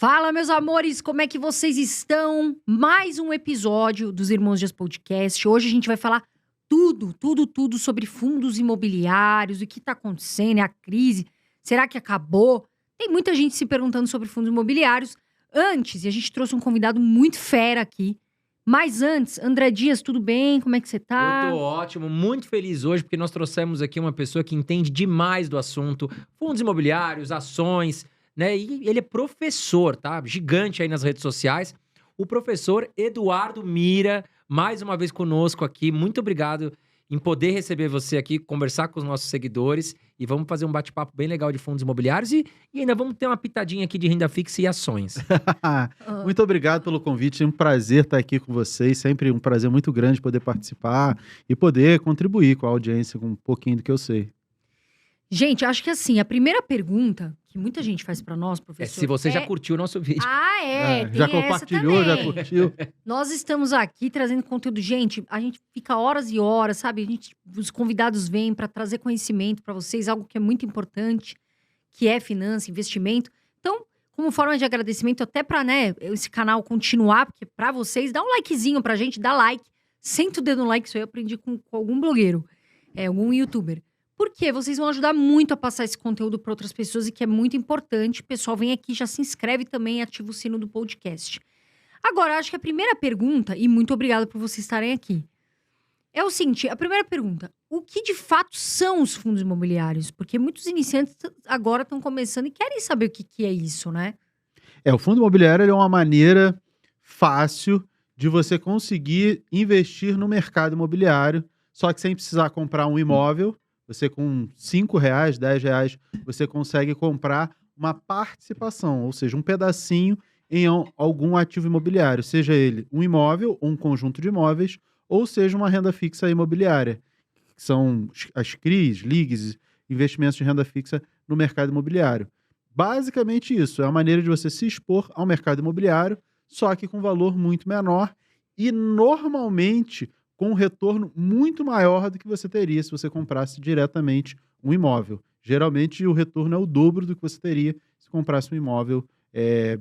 Fala, meus amores, como é que vocês estão? Mais um episódio dos Irmãos Dias Podcast. Hoje a gente vai falar tudo sobre fundos imobiliários, o que tá acontecendo, a crise, será que acabou? Tem muita gente se perguntando sobre fundos imobiliários. Antes, e a gente trouxe um convidado muito fera aqui, mas antes, André Dias, tudo bem? Como é que você tá? Eu tô ótimo, muito feliz hoje, porque nós trouxemos aqui uma pessoa que entende demais do assunto, fundos imobiliários, ações, né? E ele é professor, tá? Gigante aí nas redes sociais. O professor Eduardo Mira, mais uma vez conosco aqui. Muito obrigado em poder receber você aqui, conversar com os nossos seguidores. E vamos fazer um bate-papo bem legal de fundos imobiliários. E ainda vamos ter uma pitadinha aqui de renda fixa e ações. Muito obrigado pelo convite, é um prazer estar aqui com vocês, sempre um prazer muito grande poder participar e poder contribuir com a audiência com um pouquinho do que eu sei. Gente, acho que assim, a primeira pergunta que muita gente faz pra nós, É professor... se você já curtiu o nosso vídeo. Tem já essa compartilhou, já também. curtiu. Nós estamos aqui trazendo conteúdo. Gente, a gente fica horas e horas, sabe? Os convidados vêm para trazer conhecimento para vocês, algo que é muito importante, que é finança, investimento. Então, como forma de agradecimento, até para, né, esse canal continuar, porque para vocês, dá um likezinho pra gente, dá like. Senta o dedo no like, isso aí eu aprendi com algum blogueiro, algum youtuber. Porque vocês vão ajudar muito a passar esse conteúdo para outras pessoas e que é muito importante. O pessoal vem aqui, já se inscreve também e ativa o sino do podcast. Agora, acho que a primeira pergunta, e muito obrigada por vocês estarem aqui, é o seguinte, a primeira pergunta, o que de fato são os fundos imobiliários? Porque muitos iniciantes agora estão começando e querem saber o que é isso, né? O fundo imobiliário ele é uma maneira fácil de você conseguir investir no mercado imobiliário, só que sem precisar comprar um imóvel. Você com R$5, R$10, você consegue comprar uma participação, ou seja, um pedacinho em algum ativo imobiliário, seja ele um imóvel ou um conjunto de imóveis, ou seja uma renda fixa imobiliária, que são as CRIs, LIGs, investimentos de renda fixa no mercado imobiliário. Basicamente isso, é a maneira de você se expor ao mercado imobiliário, só que com valor muito menor e normalmente com um retorno muito maior do que você teria se você comprasse diretamente um imóvel. Geralmente o retorno é o dobro do que você teria se comprasse um imóvel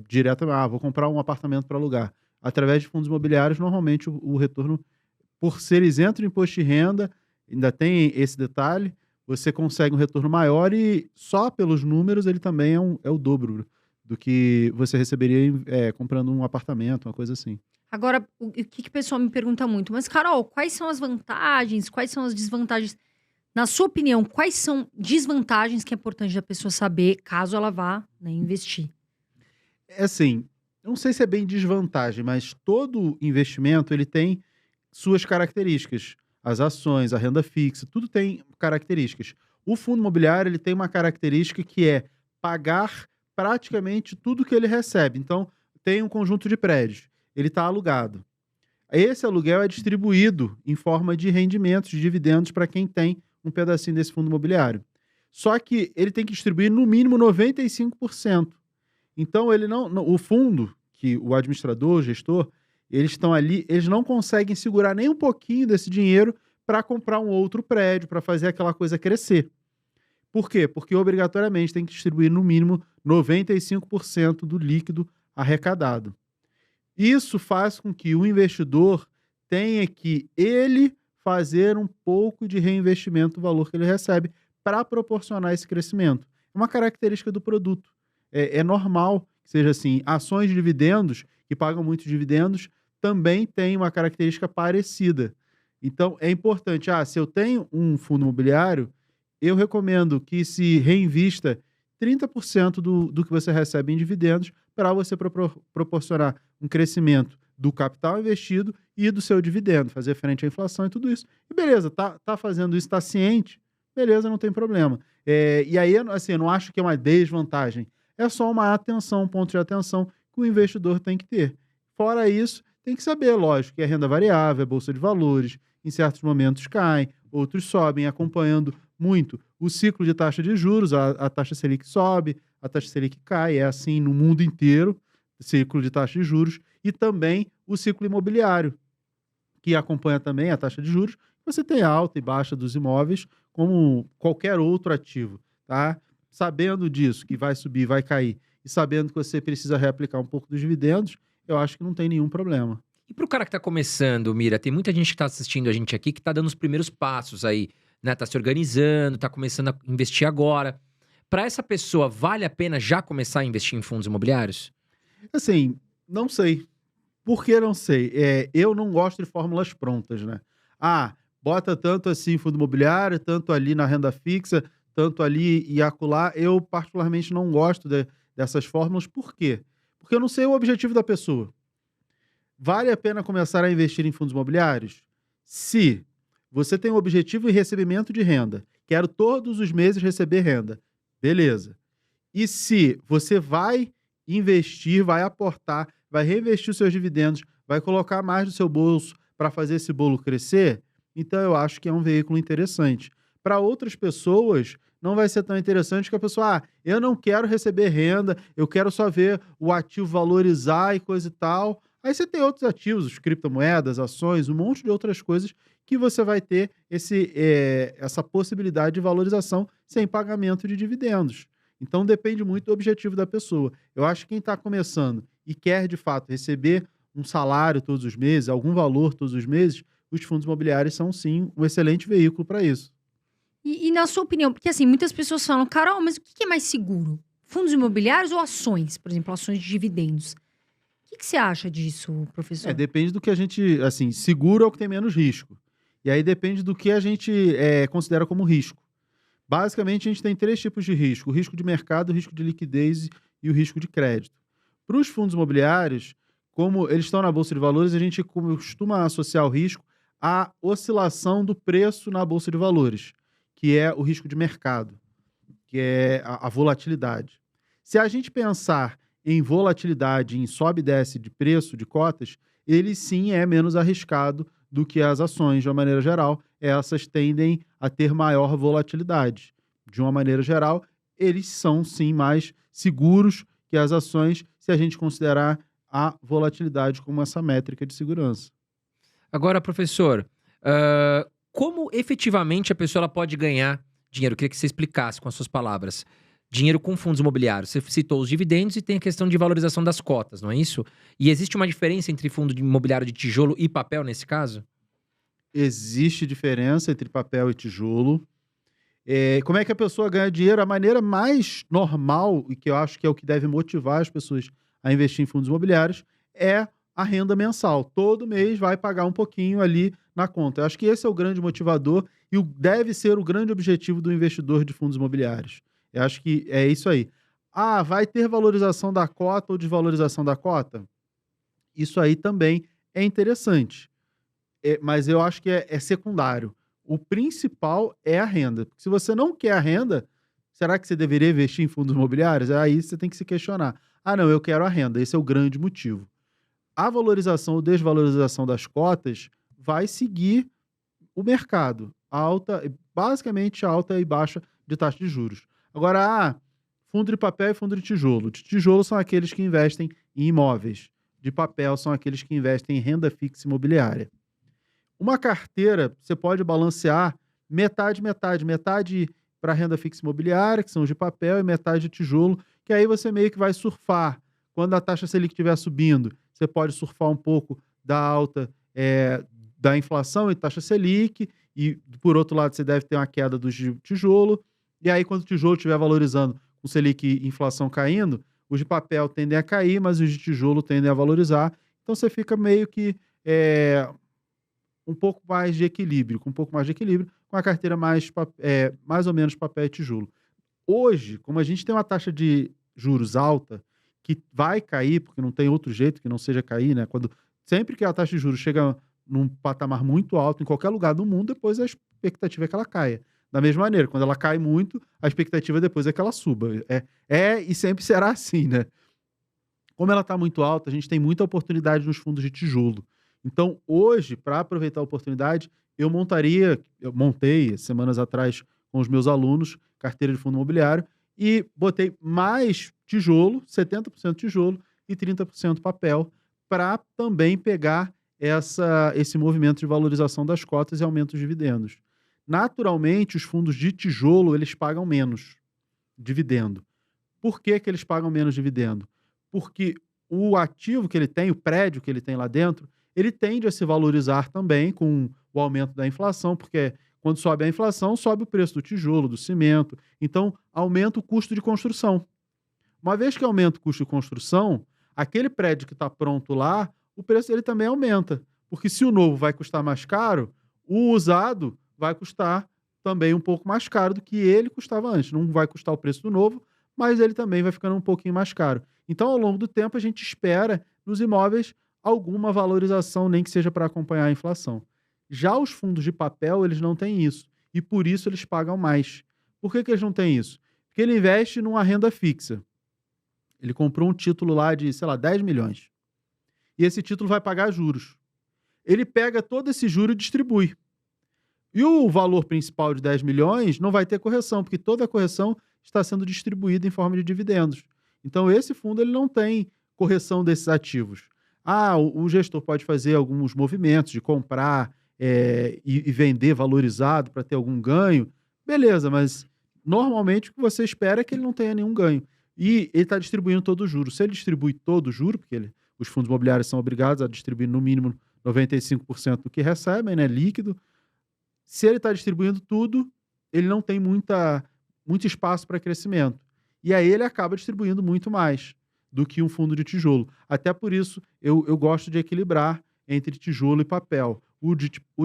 diretamente. Vou comprar um apartamento para alugar. Através de fundos imobiliários, normalmente o retorno, por ser isento de imposto de renda, ainda tem esse detalhe, você consegue um retorno maior e só pelos números ele também é o dobro do que você receberia comprando um apartamento, uma coisa assim. Agora, o que o pessoal me pergunta muito, mas Carol, quais são as vantagens, quais são as desvantagens? Na sua opinião, quais são desvantagens que é importante a pessoa saber caso ela vá, né, investir? Assim, não sei se é bem desvantagem, mas todo investimento ele tem suas características. As ações, a renda fixa, tudo tem características. O fundo imobiliário ele tem uma característica que é pagar praticamente tudo que ele recebe. Então, tem um conjunto de prédios. Ele está alugado. Esse aluguel é distribuído em forma de rendimentos, de dividendos para quem tem um pedacinho desse fundo imobiliário. Só que ele tem que distribuir no mínimo 95%. Então, o fundo, que o administrador, o gestor, eles estão ali, eles não conseguem segurar nem um pouquinho desse dinheiro para comprar um outro prédio, para fazer aquela coisa crescer. Por quê? Porque obrigatoriamente tem que distribuir no mínimo 95% do líquido arrecadado. Isso faz com que o investidor tenha que ele fazer um pouco de reinvestimento do valor que ele recebe para proporcionar esse crescimento. É uma característica do produto. É normal que seja assim. Ações de dividendos, que pagam muitos dividendos, também têm uma característica parecida. Então, é importante. Se eu tenho um fundo imobiliário, eu recomendo que se reinvista 30% do que você recebe em dividendos para você proporcionar um crescimento do capital investido e do seu dividendo, fazer frente à inflação e tudo isso. E beleza, tá fazendo isso, tá ciente, beleza, não tem problema. E aí, assim, eu não acho que é uma desvantagem, é só uma atenção, um ponto de atenção que o investidor tem que ter. Fora isso, tem que saber, lógico, que é renda variável, é bolsa de valores, em certos momentos caem, outros sobem, acompanhando muito o ciclo de taxa de juros, a taxa Selic sobe, a taxa Selic cai, é assim no mundo inteiro, ciclo de taxa de juros, e também o ciclo imobiliário, que acompanha também a taxa de juros. Você tem alta e baixa dos imóveis, como qualquer outro ativo, tá? Sabendo disso, que vai subir, vai cair, e sabendo que você precisa reaplicar um pouco dos dividendos, eu acho que não tem nenhum problema. E para o cara que está começando, Mira, tem muita gente que está assistindo a gente aqui que está dando os primeiros passos aí, né? Tá se organizando, tá começando a investir agora. Para essa pessoa, vale a pena já começar a investir em fundos imobiliários? Assim, não sei. Por que não sei? Eu não gosto de fórmulas prontas, né? Ah, bota tanto assim em fundo imobiliário, tanto ali na renda fixa, tanto ali e acolá. Eu, particularmente, não gosto dessas fórmulas. Por quê? Porque eu não sei o objetivo da pessoa. Vale a pena começar a investir em fundos imobiliários? Se você tem o objetivo de recebimento de renda, quero todos os meses receber renda, beleza. E se você vai investir, vai aportar, vai reinvestir os seus dividendos, vai colocar mais no seu bolso para fazer esse bolo crescer, então eu acho que é um veículo interessante. Para outras pessoas, não vai ser tão interessante que a pessoa, eu não quero receber renda, eu quero só ver o ativo valorizar e coisa e tal. Aí você tem outros ativos, os criptomoedas, ações, um monte de outras coisas que você vai ter essa possibilidade de valorização sem pagamento de dividendos. Então depende muito do objetivo da pessoa. Eu acho que quem está começando e quer de fato receber um salário todos os meses, algum valor todos os meses, os fundos imobiliários são sim um excelente veículo para isso. E na sua opinião, porque assim, muitas pessoas falam, Carol, mas o que é mais seguro? Fundos imobiliários ou ações? Por exemplo, ações de dividendos. O que você acha disso, professor? Depende do que a gente, assim, seguro é o que tem menos risco. E aí depende do que a gente considera como risco. Basicamente, a gente tem 3 tipos de risco: o risco de mercado, o risco de liquidez e o risco de crédito. Para os fundos imobiliários, como eles estão na Bolsa de Valores, a gente costuma associar o risco à oscilação do preço na Bolsa de Valores, que é o risco de mercado, que é a volatilidade. Se a gente pensar em volatilidade, em sobe e desce de preço, de cotas, ele sim é menos arriscado do que as ações, de uma maneira geral. Essas tendem a ter maior volatilidade. De uma maneira geral, eles são sim mais seguros que as ações, se a gente considerar a volatilidade como essa métrica de segurança. Agora, professor, como efetivamente a pessoa ela pode ganhar dinheiro? Eu queria que você explicasse com as suas palavras. Dinheiro com fundos imobiliários. Você citou os dividendos e tem a questão de valorização das cotas, não é isso? E existe uma diferença entre fundo imobiliário de tijolo e papel nesse caso? Existe diferença entre papel e tijolo. Como é que a pessoa ganha dinheiro? A maneira mais normal, e que eu acho que é o que deve motivar as pessoas a investir em fundos imobiliários, é a renda mensal. Todo mês vai pagar um pouquinho ali na conta. Eu acho que esse é o grande motivador e deve ser o grande objetivo do investidor de fundos imobiliários. Eu acho que é isso aí. Vai ter valorização da cota ou desvalorização da cota? Isso aí também é interessante. Mas eu acho que é secundário. O principal é a renda. Porque se você não quer a renda, será que você deveria investir em fundos imobiliários? Aí você tem que se questionar. Não, eu quero a renda. Esse é o grande motivo. A valorização ou desvalorização das cotas vai seguir o mercado. Basicamente alta e baixa de taxa de juros. Agora, fundo de papel e fundo de tijolo. De tijolo são aqueles que investem em imóveis. De papel são aqueles que investem em renda fixa imobiliária. Uma carteira, você pode balancear metade para renda fixa imobiliária, que são os de papel, e metade de tijolo, que aí você meio que vai surfar. Quando a taxa Selic estiver subindo, você pode surfar um pouco da alta da inflação e taxa Selic, e por outro lado você deve ter uma queda do tijolo, e aí quando o tijolo estiver valorizando, com Selic e inflação caindo, os de papel tendem a cair, mas os de tijolo tendem a valorizar. Então você fica meio que um pouco mais de equilíbrio, com a carteira mais ou menos papel e tijolo. Hoje, como a gente tem uma taxa de juros alta, que vai cair, porque não tem outro jeito que não seja cair, né? Sempre que a taxa de juros chega num patamar muito alto em qualquer lugar do mundo, depois a expectativa é que ela caia. Da mesma maneira, quando ela cai muito, a expectativa depois é que ela suba. E sempre será assim, né? Como ela está muito alta, a gente tem muita oportunidade nos fundos de tijolo. Então, hoje, para aproveitar a oportunidade, eu montei semanas atrás com os meus alunos, carteira de fundo imobiliário, e botei mais tijolo, 70% tijolo e 30% papel, para também pegar esse movimento de valorização das cotas e aumento dos dividendos. Naturalmente, os fundos de tijolo, eles pagam menos dividendo. Por que que eles pagam menos dividendo? Porque o ativo que ele tem, o prédio que ele tem lá dentro, ele tende a se valorizar também com o aumento da inflação, porque quando sobe a inflação, sobe o preço do tijolo, do cimento. Então, aumenta o custo de construção. Uma vez que aumenta o custo de construção, aquele prédio que está pronto lá, o preço dele também aumenta. Porque se o novo vai custar mais caro, o usado vai custar também um pouco mais caro do que ele custava antes. Não vai custar o preço do novo, mas ele também vai ficando um pouquinho mais caro. Então, ao longo do tempo, a gente espera nos imóveis alguma valorização, nem que seja para acompanhar a inflação. Já os fundos de papel, eles não têm isso. E por isso eles pagam mais. Por que que eles não têm isso? Porque ele investe numa renda fixa. Ele comprou um título lá de, sei lá, 10 milhões. E esse título vai pagar juros. Ele pega todo esse juro e distribui. E o valor principal de 10 milhões não vai ter correção, porque toda a correção está sendo distribuída em forma de dividendos. Então, esse fundo ele não tem correção desses ativos. O gestor pode fazer alguns movimentos de comprar e vender valorizado para ter algum ganho. Beleza, mas normalmente o que você espera é que ele não tenha nenhum ganho. E ele está distribuindo todo o juro. Se ele distribui todo o juro, porque os fundos imobiliários são obrigados a distribuir no mínimo 95% do que recebem, né, líquido. Se ele está distribuindo tudo, ele não tem muito espaço para crescimento. E aí ele acaba distribuindo muito mais do que um fundo de tijolo. Até por isso, eu gosto de equilibrar entre tijolo e papel. O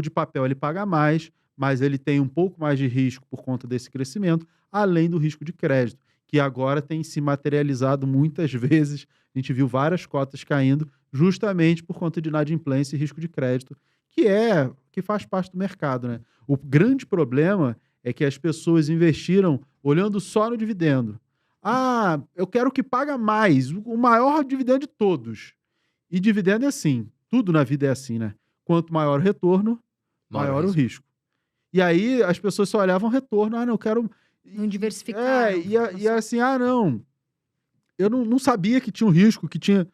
de papel ele paga mais, mas ele tem um pouco mais de risco por conta desse crescimento, além do risco de crédito, que agora tem se materializado muitas vezes. A gente viu várias cotas caindo justamente por conta de inadimplência e risco de crédito, que faz parte do mercado, né? O grande problema é que as pessoas investiram olhando só no dividendo. Eu quero que paga mais, o maior dividendo de todos. E dividendo é assim, tudo na vida é assim, né? Quanto maior o retorno, maior o risco. E aí as pessoas só olhavam retorno, não, eu quero... Não diversificar. E assim, não, eu não sabia que tinha um risco, que tinha...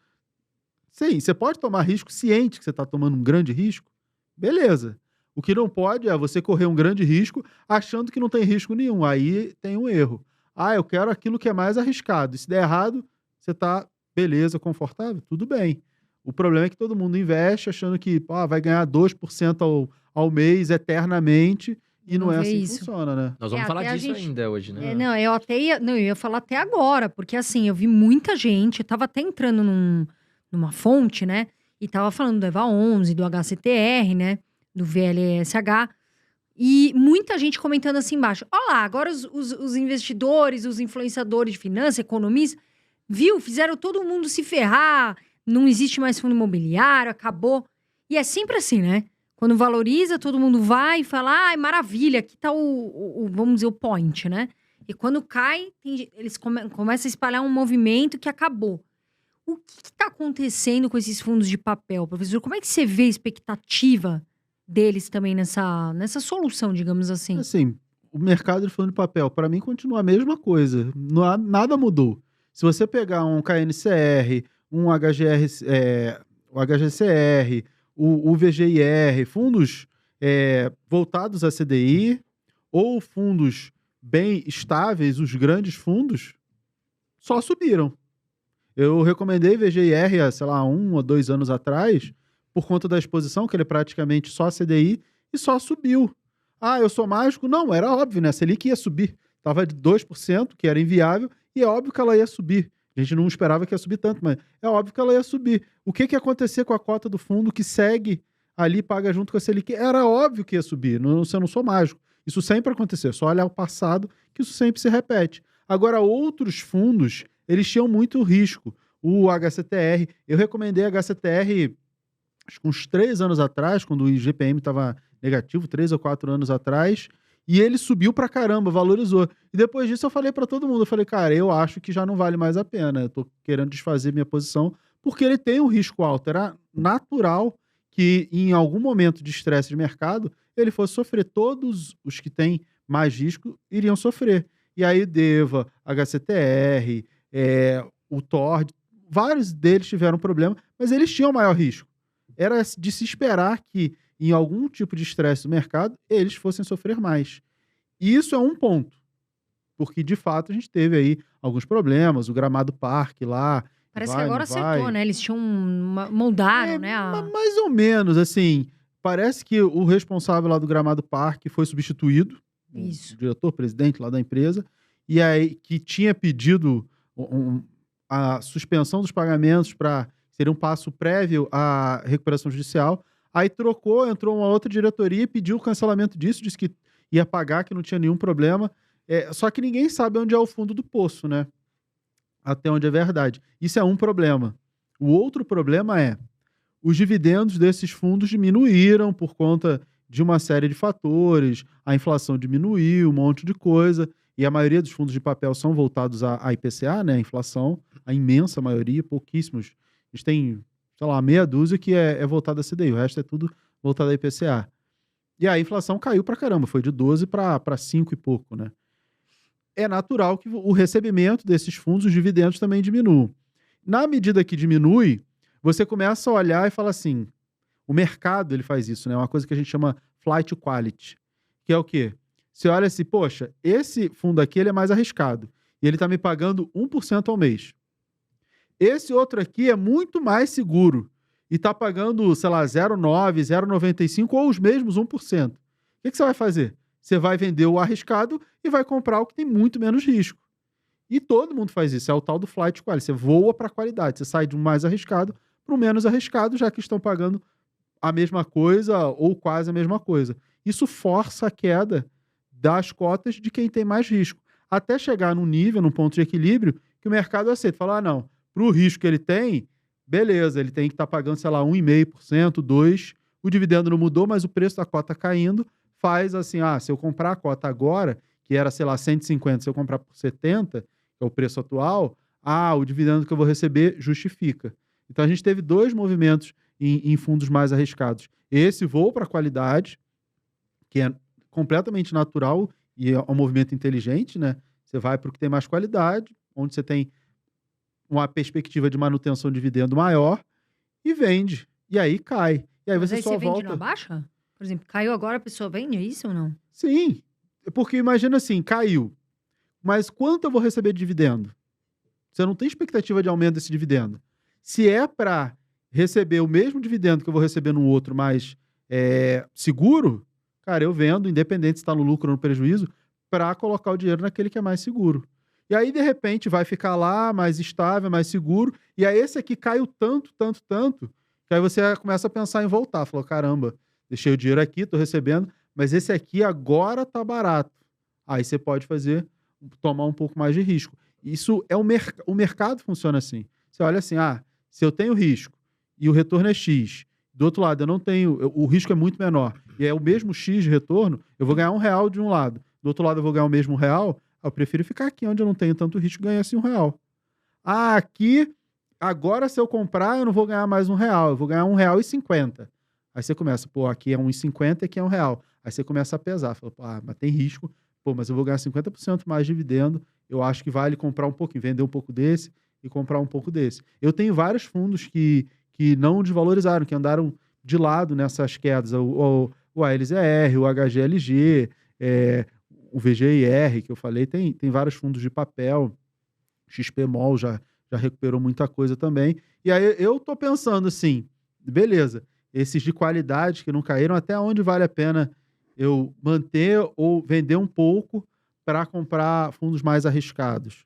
Sim, você pode tomar risco ciente que você está tomando um grande risco, beleza. O que não pode é você correr um grande risco achando que não tem risco nenhum, aí tem um erro. Eu quero aquilo que é mais arriscado. E se der errado, você tá, beleza, confortável? Tudo bem. O problema é que todo mundo investe achando que vai ganhar 2% ao mês eternamente e não é assim que funciona, né? Nós vamos falar disso ainda hoje, né? Eu ia falar até agora, porque assim, eu vi muita gente, eu tava até entrando numa fonte, né? E tava falando do EVA 11, do HCTR, né? Do VLSH. E muita gente comentando assim embaixo. Olha lá, agora os investidores, os influenciadores de finanças, economistas, fizeram todo mundo se ferrar, não existe mais fundo imobiliário, acabou. E é sempre assim, né? Quando valoriza, todo mundo vai e fala, maravilha, aqui tá vamos dizer, o point, né? E quando cai, eles começam a espalhar um movimento que acabou. O que está acontecendo com esses fundos de papel, professor? Como é que você vê a expectativa deles também nessa solução, digamos assim? Assim, o mercado de fundo de papel, para mim, continua a mesma coisa. Nada mudou. Se você pegar um KNCR, um o HGCR, o VGIR, fundos voltados a CDI, ou fundos bem estáveis, os grandes fundos, só subiram. Eu recomendei VGIR há, sei lá, 1 ou 2 anos atrás, por conta da exposição, que ele é praticamente só CDI, e só subiu. Eu sou mágico? Não, era óbvio, né? A Selic ia subir. Estava de 2%, que era inviável, e é óbvio que ela ia subir. A gente não esperava que ia subir tanto, mas é óbvio que ela ia subir. O que ia acontecer com a cota do fundo que segue ali, paga junto com a Selic? Era óbvio que ia subir. Eu não sou mágico. Isso sempre aconteceu. É só olhar o passado que isso sempre se repete. Agora, outros fundos, eles tinham muito risco. O HCTR, eu recomendei HCTR acho que uns 3 anos atrás, quando o IGPM estava negativo, 3 ou 4 anos atrás, e ele subiu pra caramba, valorizou. E depois disso eu falei pra todo mundo, eu falei, cara, eu acho que já não vale mais a pena, eu tô querendo desfazer minha posição, porque ele tem um risco alto. Era natural que em algum momento de estresse de mercado, ele fosse sofrer. Todos os que têm mais risco iriam sofrer. E aí DEVA, HCTR, o TOR, vários deles tiveram problema, mas eles tinham maior risco. Era de se esperar que, em algum tipo de estresse do mercado, eles fossem sofrer mais. E isso é um ponto. porque de fato a gente teve aí alguns problemas, o Gramado Parque lá, Parece que vai, agora não vai. acertou, né? Eles tinham moldaram, né? Mais ou menos, assim, parece que o responsável lá do Gramado Parque foi substituído, Isso. o diretor, presidente lá da empresa, e aí que tinha pedido a suspensão dos pagamentos para seria um passo prévio à recuperação judicial. Aí trocou, entrou uma outra diretoria e pediu o cancelamento disso, disse que ia pagar, que não tinha nenhum problema. Só que ninguém sabe onde é o fundo do poço, né? Até onde é verdade. Isso é um problema. O outro problema é os dividendos desses fundos diminuíram por conta de uma série de fatores, a inflação diminuiu, um monte de coisa, e a maioria dos fundos de papel são voltados à IPCA, né? A inflação, a imensa maioria, pouquíssimos. A gente tem, sei lá, meia dúzia que é voltada à CDI, o resto é tudo voltado à IPCA. E a inflação caiu pra caramba, foi de 12 para 5 e pouco, né? É natural que o recebimento desses fundos, os dividendos também diminuam. Na medida que diminui, você começa a olhar e fala assim, o mercado ele faz isso, né? Uma coisa que a gente chama flight to quality, que é o quê? Você olha assim, poxa, esse fundo aqui ele é mais arriscado e ele está me pagando 1% ao mês. Esse outro aqui é muito mais seguro e está pagando, sei lá, 0,9, 0,95 ou os mesmos 1%. O que você vai fazer? Você vai vender o arriscado e vai comprar o que tem muito menos risco. E todo mundo faz isso, é o tal do flight to quality. Você voa para a qualidade, você sai de um mais arriscado para o menos arriscado, já que estão pagando a mesma coisa ou quase a mesma coisa. Isso força a queda das cotas de quem tem mais risco, até chegar num nível, num ponto de equilíbrio, que o mercado aceita. Fala, não, para o risco que ele tem, beleza, ele tem que estar pagando, sei lá, 1,5%, 2%, o dividendo não mudou, mas o preço da cota caindo faz assim, se eu comprar a cota agora, que era, sei lá, 150, se eu comprar por 70, que é o preço atual, o dividendo que eu vou receber justifica. Então a gente teve dois movimentos em fundos mais arriscados. Esse voo para qualidade, que é completamente natural e é um movimento inteligente, né? Você vai para o que tem mais qualidade, onde você tem uma perspectiva de manutenção de dividendo maior e vende. E aí cai. E aí Mas você aí só você vende volta. na baixa? Por exemplo, caiu agora, a pessoa vende, é isso ou não? Sim, porque imagina assim, caiu. Mas quanto eu vou receber de dividendo? Você não tem expectativa de aumento desse dividendo. Se é para receber o mesmo dividendo que eu vou receber no outro, mais seguro, cara, eu vendo, independente se está no lucro ou no prejuízo, para colocar o dinheiro naquele que é mais seguro. E aí, de repente, vai ficar lá mais estável, mais seguro. E aí esse aqui caiu tanto, que aí você começa a pensar em voltar. Falou, caramba, deixei o dinheiro aqui, estou recebendo, mas esse aqui agora tá barato. Aí você pode tomar um pouco mais de risco. Isso é o mercado funciona assim. Você olha assim, se eu tenho risco e o retorno é X, do outro lado eu não tenho, o risco é muito menor, e é o mesmo X de retorno, eu vou ganhar R$1 de um lado, do outro lado eu vou ganhar o mesmo R$1, eu prefiro ficar aqui onde eu não tenho tanto risco e ganhar assim R$1. Aqui, agora se eu comprar eu não vou ganhar mais R$1, eu vou ganhar R$1,50. Aí você começa, aqui é R$1,50 e aqui é R$1. Aí você começa a pesar, fala, mas tem risco, mas eu vou ganhar 50% mais de dividendo, eu acho que vale comprar um pouquinho, vender um pouco desse e comprar um pouco desse. Eu tenho vários fundos que não desvalorizaram, que andaram de lado nessas quedas, o ALZR, o HGLG, o VGIR, que eu falei, tem vários fundos de papel, XPMOL já recuperou muita coisa também. E aí eu tô pensando assim, beleza, esses de qualidade que não caíram, até onde vale a pena eu manter ou vender um pouco para comprar fundos mais arriscados,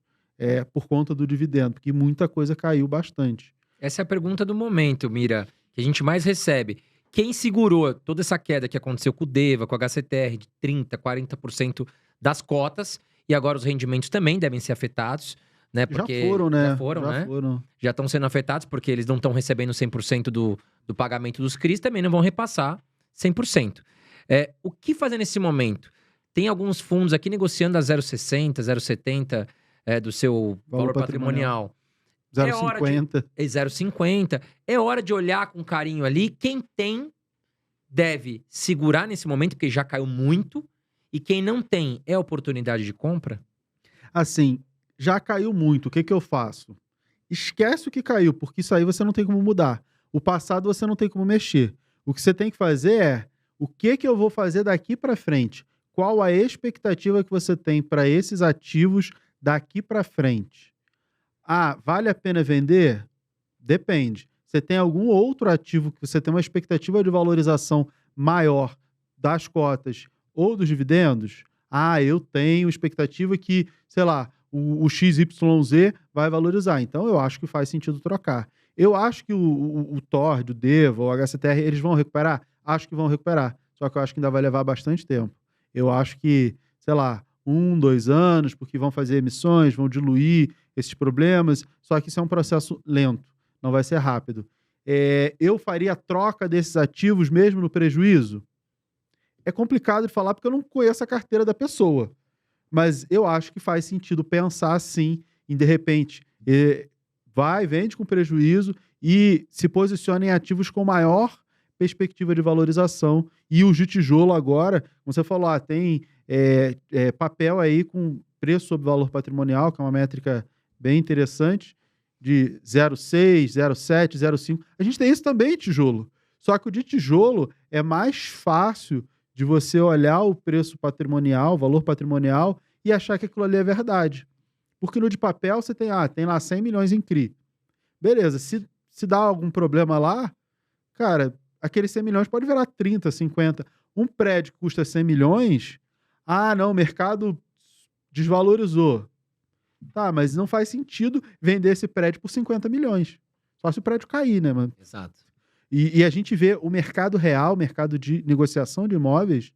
por conta do dividendo, porque muita coisa caiu bastante. Essa é a pergunta do momento, Mira, que a gente mais recebe. Quem segurou toda essa queda que aconteceu com o DEVA, com o HCTR, de 30%, 40% das cotas, e agora os rendimentos também devem ser afetados, né? Porque já foram, né? Já foram. Já estão sendo afetados porque eles não estão recebendo 100% do pagamento dos CRIs, também não vão repassar 100%. O que fazer nesse momento? Tem alguns fundos aqui negociando a 0,60, 0,70 do seu valor patrimonial. 0,50. 0,50. É hora de olhar com carinho ali. Quem tem deve segurar nesse momento, porque já caiu muito. E quem não tem, é oportunidade de compra? Assim, já caiu muito. O que eu faço? Esquece o que caiu, porque isso aí você não tem como mudar. O passado você não tem como mexer. O que você tem que fazer é, o que eu vou fazer daqui para frente? qual a expectativa que você tem para esses ativos daqui para frente. Ah, vale a pena vender? Depende. Você tem algum outro ativo que você tem uma expectativa de valorização maior das cotas ou dos dividendos? Ah, eu tenho expectativa que, sei lá, o XYZ vai valorizar. Então, eu acho que faz sentido trocar. Eu acho que o TORD, o DEVA, o HCTR, eles vão recuperar? Acho que vão recuperar. Só que eu acho que ainda vai levar bastante tempo. Eu acho que, sei lá, 1, 2 anos, porque vão fazer emissões, vão diluir esses problemas. Só que isso é um processo lento, não vai ser rápido. Eu faria a troca desses ativos mesmo no prejuízo? É complicado de falar porque eu não conheço a carteira da pessoa. Mas eu acho que faz sentido pensar assim, em de repente, vende com prejuízo e se posiciona em ativos com maior perspectiva de valorização. E os de tijolo agora, como você falou, tem papel aí com preço sobre valor patrimonial, que é uma métrica bem interessante, de 0,6, 0,7, 0,5. A gente tem isso também em tijolo. Só que o de tijolo é mais fácil de você olhar o preço patrimonial, o valor patrimonial, e achar que aquilo ali é verdade. Porque no de papel você tem lá 100 milhões em CRI. Beleza, se dá algum problema lá, cara, aqueles 100 milhões pode virar 30, 50. Um prédio que custa 100 milhões, não, o mercado desvalorizou. Tá, mas não faz sentido vender esse prédio por 50 milhões. Só se o prédio cair, né, mano? Exato. E a gente vê o mercado real, o mercado de negociação de imóveis,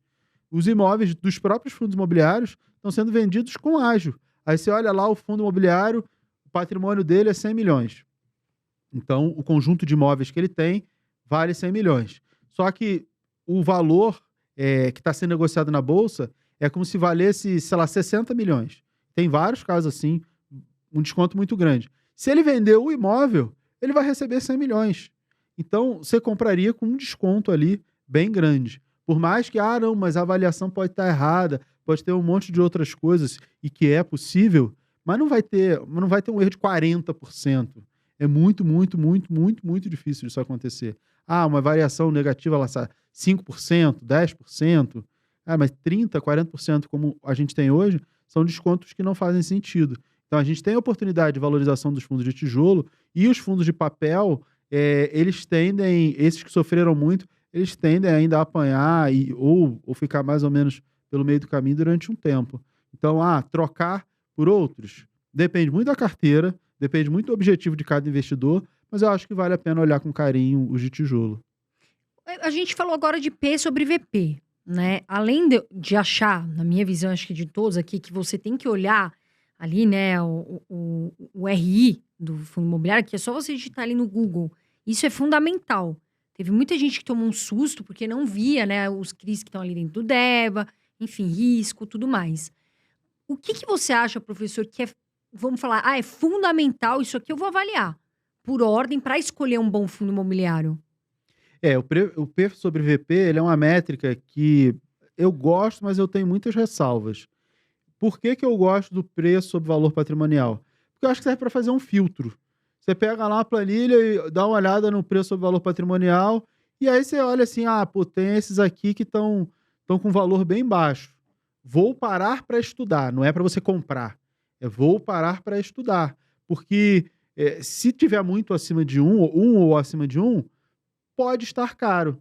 os imóveis dos próprios fundos imobiliários estão sendo vendidos com ágio. Aí você olha lá o fundo imobiliário, o patrimônio dele é 100 milhões. Então, o conjunto de imóveis que ele tem vale 100 milhões. Só que o valor que está sendo negociado na Bolsa é como se valesse, sei lá, 60 milhões. Tem vários casos assim, um desconto muito grande. Se ele vender o imóvel, ele vai receber 100 milhões. Então, você compraria com um desconto ali bem grande. Por mais que, não, mas a avaliação pode estar errada, pode ter um monte de outras coisas, e que é possível, mas não vai ter um erro de 40%. É muito, muito, muito, muito, muito difícil isso acontecer. Uma variação negativa, lá, 5%, 10%, mas 30%, 40%, como a gente tem hoje, são descontos que não fazem sentido. Então, a gente tem a oportunidade de valorização dos fundos de tijolo e os fundos de papel, eles tendem, esses que sofreram muito, eles tendem ainda a apanhar ou ficar mais ou menos pelo meio do caminho durante um tempo. Então, trocar por outros, depende muito da carteira, depende muito do objetivo de cada investidor, mas eu acho que vale a pena olhar com carinho os de tijolo. A gente falou agora de P sobre VP, né? Além de achar, na minha visão, acho que de todos aqui, que você tem que olhar ali, né, o RI do fundo imobiliário, que é só você digitar ali no Google. Isso é fundamental. Teve muita gente que tomou um susto porque não via, né, os CRIs que estão ali dentro do DEVA, enfim, risco, tudo mais. O que você acha, professor, que vamos falar, é fundamental, isso aqui eu vou avaliar, por ordem, para escolher um bom fundo imobiliário? O P sobre VP, ele é uma métrica que eu gosto, mas eu tenho muitas ressalvas. Por que eu gosto do preço sobre valor patrimonial? Porque eu acho que serve para fazer um filtro. Você pega lá a planilha e dá uma olhada no preço sobre valor patrimonial, e aí você olha assim, tem esses aqui que estão com valor bem baixo. Vou parar para estudar, não é para você comprar. Vou parar para estudar. Porque se tiver muito acima de um ou acima de um, pode estar caro.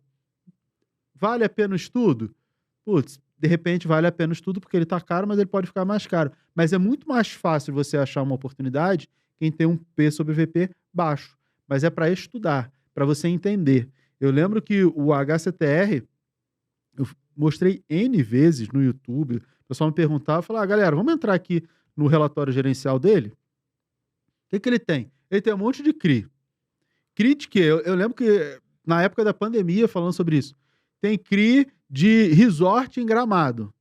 Vale a pena o estudo? De repente vale a pena o estudo porque ele está caro, mas ele pode ficar mais caro. Mas é muito mais fácil você achar uma oportunidade quem tem um P sobre VP baixo. Mas é para estudar, para você entender. Eu lembro que o HCTR, eu mostrei N vezes no YouTube, o pessoal me perguntava, eu falava, galera, vamos entrar aqui no relatório gerencial dele? O que ele tem? Ele tem um monte de CRI. CRI de quê? Eu lembro que na época da pandemia, falando sobre isso, tem CRI de resort em Gramado.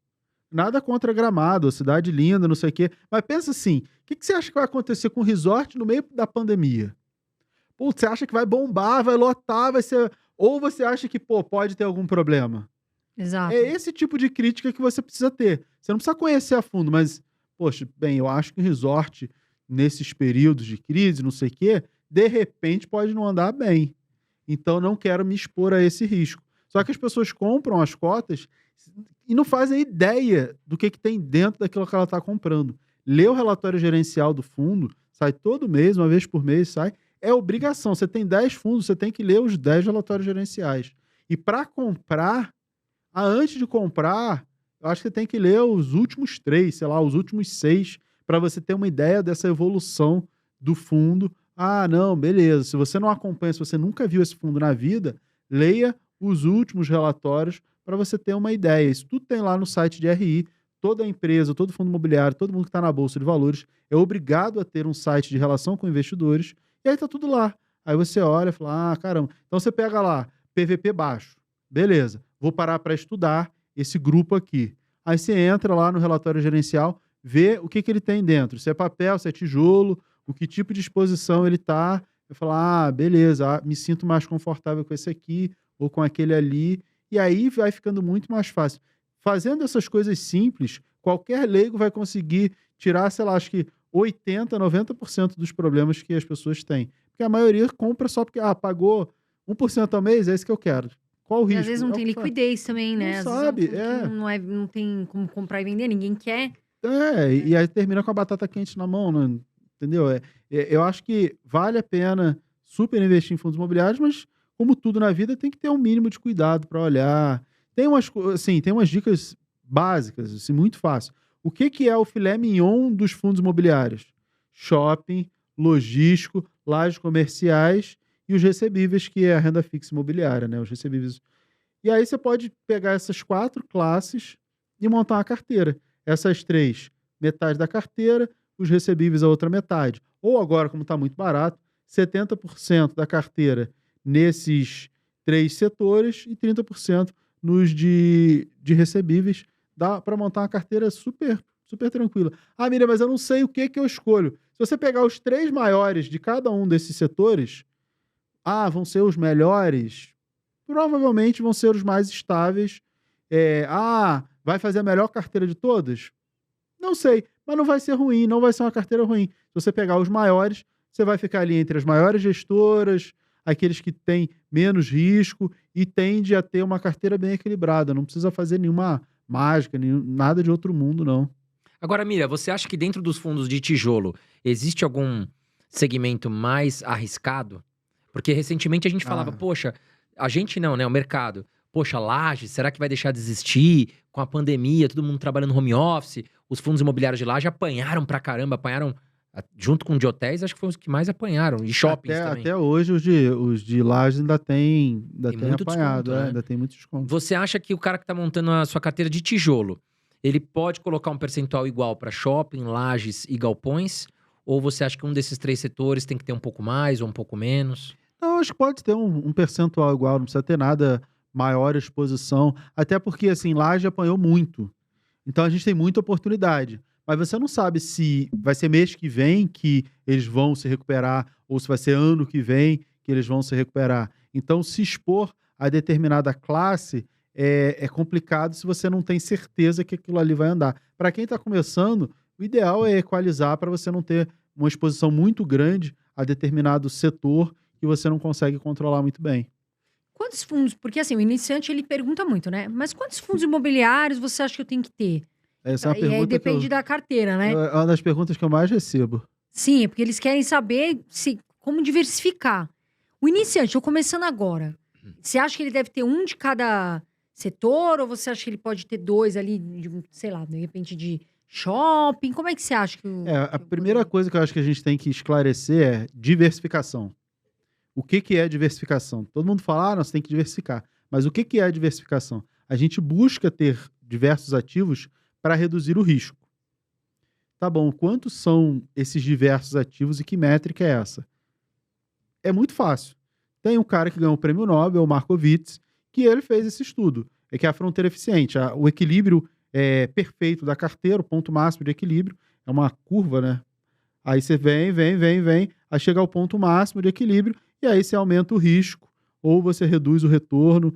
Nada contra Gramado, cidade linda, não sei o quê. Mas pensa assim, o que você acha que vai acontecer com o resort no meio da pandemia? Você acha que vai bombar, vai lotar, vai ser... Ou você acha que, pode ter algum problema? Exato. É esse tipo de crítica que você precisa ter. Você não precisa conhecer a fundo, mas, eu acho que o resort, nesses períodos de crise, não sei o quê, de repente pode não andar bem. Então, não quero me expor a esse risco. Só que as pessoas compram as cotas e não fazem ideia do que tem dentro daquilo que ela está comprando. Lê o relatório gerencial do fundo, sai todo mês, uma vez por mês sai, é obrigação. Você tem 10 fundos, você tem que ler os 10 relatórios gerenciais. E para comprar, antes de comprar, eu acho que você tem que ler os últimos 3, sei lá, os últimos 6, para você ter uma ideia dessa evolução do fundo. Ah, não, beleza. Se você não acompanha, se você nunca viu esse fundo na vida, leia os últimos relatórios para você ter uma ideia. Isso tudo tem lá no site de RI. Toda empresa, todo fundo imobiliário, todo mundo que está na Bolsa de Valores é obrigado a ter um site de relação com investidores. E aí tá tudo lá. Aí você olha e fala, caramba. Então você pega lá, PVP baixo. Beleza, vou parar para estudar esse grupo aqui. Aí você entra lá no relatório gerencial, vê o que ele tem dentro. Se é papel, se é tijolo, o que tipo de exposição ele tá. Eu falo, beleza, me sinto mais confortável com esse aqui ou com aquele ali. E aí vai ficando muito mais fácil. Fazendo essas coisas simples, qualquer leigo vai conseguir tirar, sei lá, acho que 80%, 90% dos problemas que as pessoas têm. Porque a maioria compra só porque, pagou 1% ao mês, é isso que eu quero. Qual o E risco? às vezes não tem liquidez também, né? Não Às sabe, vezes não tem como comprar e vender, ninguém quer. E aí termina com a batata quente na mão, né? Entendeu? Eu acho que vale a pena super investir em fundos imobiliários, mas como tudo na vida, tem que ter um mínimo de cuidado para olhar. Tem umas dicas básicas, assim, muito fácil. O que é o filé mignon dos fundos imobiliários? Shopping, logístico, lajes comerciais e os recebíveis, que é a renda fixa imobiliária, né? Os recebíveis. E aí você pode pegar essas 4 classes e montar uma carteira. Essas 3, metade da carteira, os recebíveis a outra metade. Ou agora, como está muito barato, 70% da carteira nesses 3 setores e 30% nos de recebíveis. Dá para montar uma carteira super, super tranquila. Miriam, mas eu não sei o que eu escolho. Se você pegar os 3 maiores de cada um desses setores, vão ser os melhores? Provavelmente vão ser os mais estáveis. Vai fazer a melhor carteira de todas? Não sei, mas não vai ser ruim, não vai ser uma carteira ruim. Se você pegar os maiores, você vai ficar ali entre as maiores gestoras, aqueles que têm menos risco e tende a ter uma carteira bem equilibrada. Não precisa fazer nenhuma mágica, nada de outro mundo, não. Agora, Mira, você acha que dentro dos fundos de tijolo existe algum segmento mais arriscado? Porque recentemente a gente falava, poxa, a gente não, né? O mercado. Poxa, laje, será que vai deixar de existir? Com a pandemia, todo mundo trabalhando home office, os fundos imobiliários de laje apanharam pra caramba, apanharam junto com o de hotéis, acho que foram os que mais apanharam, e shoppings também. Até hoje os de laje ainda tem muito apanhado, desconto, né? ainda tem muito desconto. Você acha que o cara que tá montando a sua carteira de tijolo, ele pode colocar um percentual igual para shopping, lajes e galpões? Ou você acha que um desses 3 setores tem que ter um pouco mais ou um pouco menos? Não, acho que pode ter um percentual igual, não precisa ter nada maior exposição, até porque, assim, laje apanhou muito. Então a gente tem muita oportunidade. Mas você não sabe se vai ser mês que vem que eles vão se recuperar ou se vai ser ano que vem que eles vão se recuperar. Então, se expor a determinada classe é complicado se você não tem certeza que aquilo ali vai andar. Para quem está começando, o ideal é equalizar para você não ter uma exposição muito grande a determinado setor que você não consegue controlar muito bem. Quantos fundos? Porque assim, o iniciante ele pergunta muito, né? Mas quantos fundos imobiliários você acha que eu tenho que ter? Essa é uma E aí pergunta depende da carteira, né? é uma das perguntas que eu mais recebo. Sim, é porque eles querem saber como diversificar. O iniciante, eu começando agora, você acha que ele deve ter um de cada setor? Ou você acha que ele pode ter 2 ali, sei lá, de repente de shopping? Como é que você acha que A primeira coisa que eu acho que a gente tem que esclarecer é diversificação. O que é diversificação? Todo mundo fala, você tem que diversificar. Mas o que é diversificação? A gente busca ter diversos ativos para reduzir o risco. Tá bom, quantos são esses diversos ativos e que métrica é essa? É muito fácil. Tem um cara que ganhou o prêmio Nobel, o Markowitz, que ele fez esse estudo. É que é a fronteira eficiente, o equilíbrio perfeito da carteira, o ponto máximo de equilíbrio, é uma curva, né? Aí você vem, aí chega ao ponto máximo de equilíbrio, e aí você aumenta o risco, ou você reduz o retorno,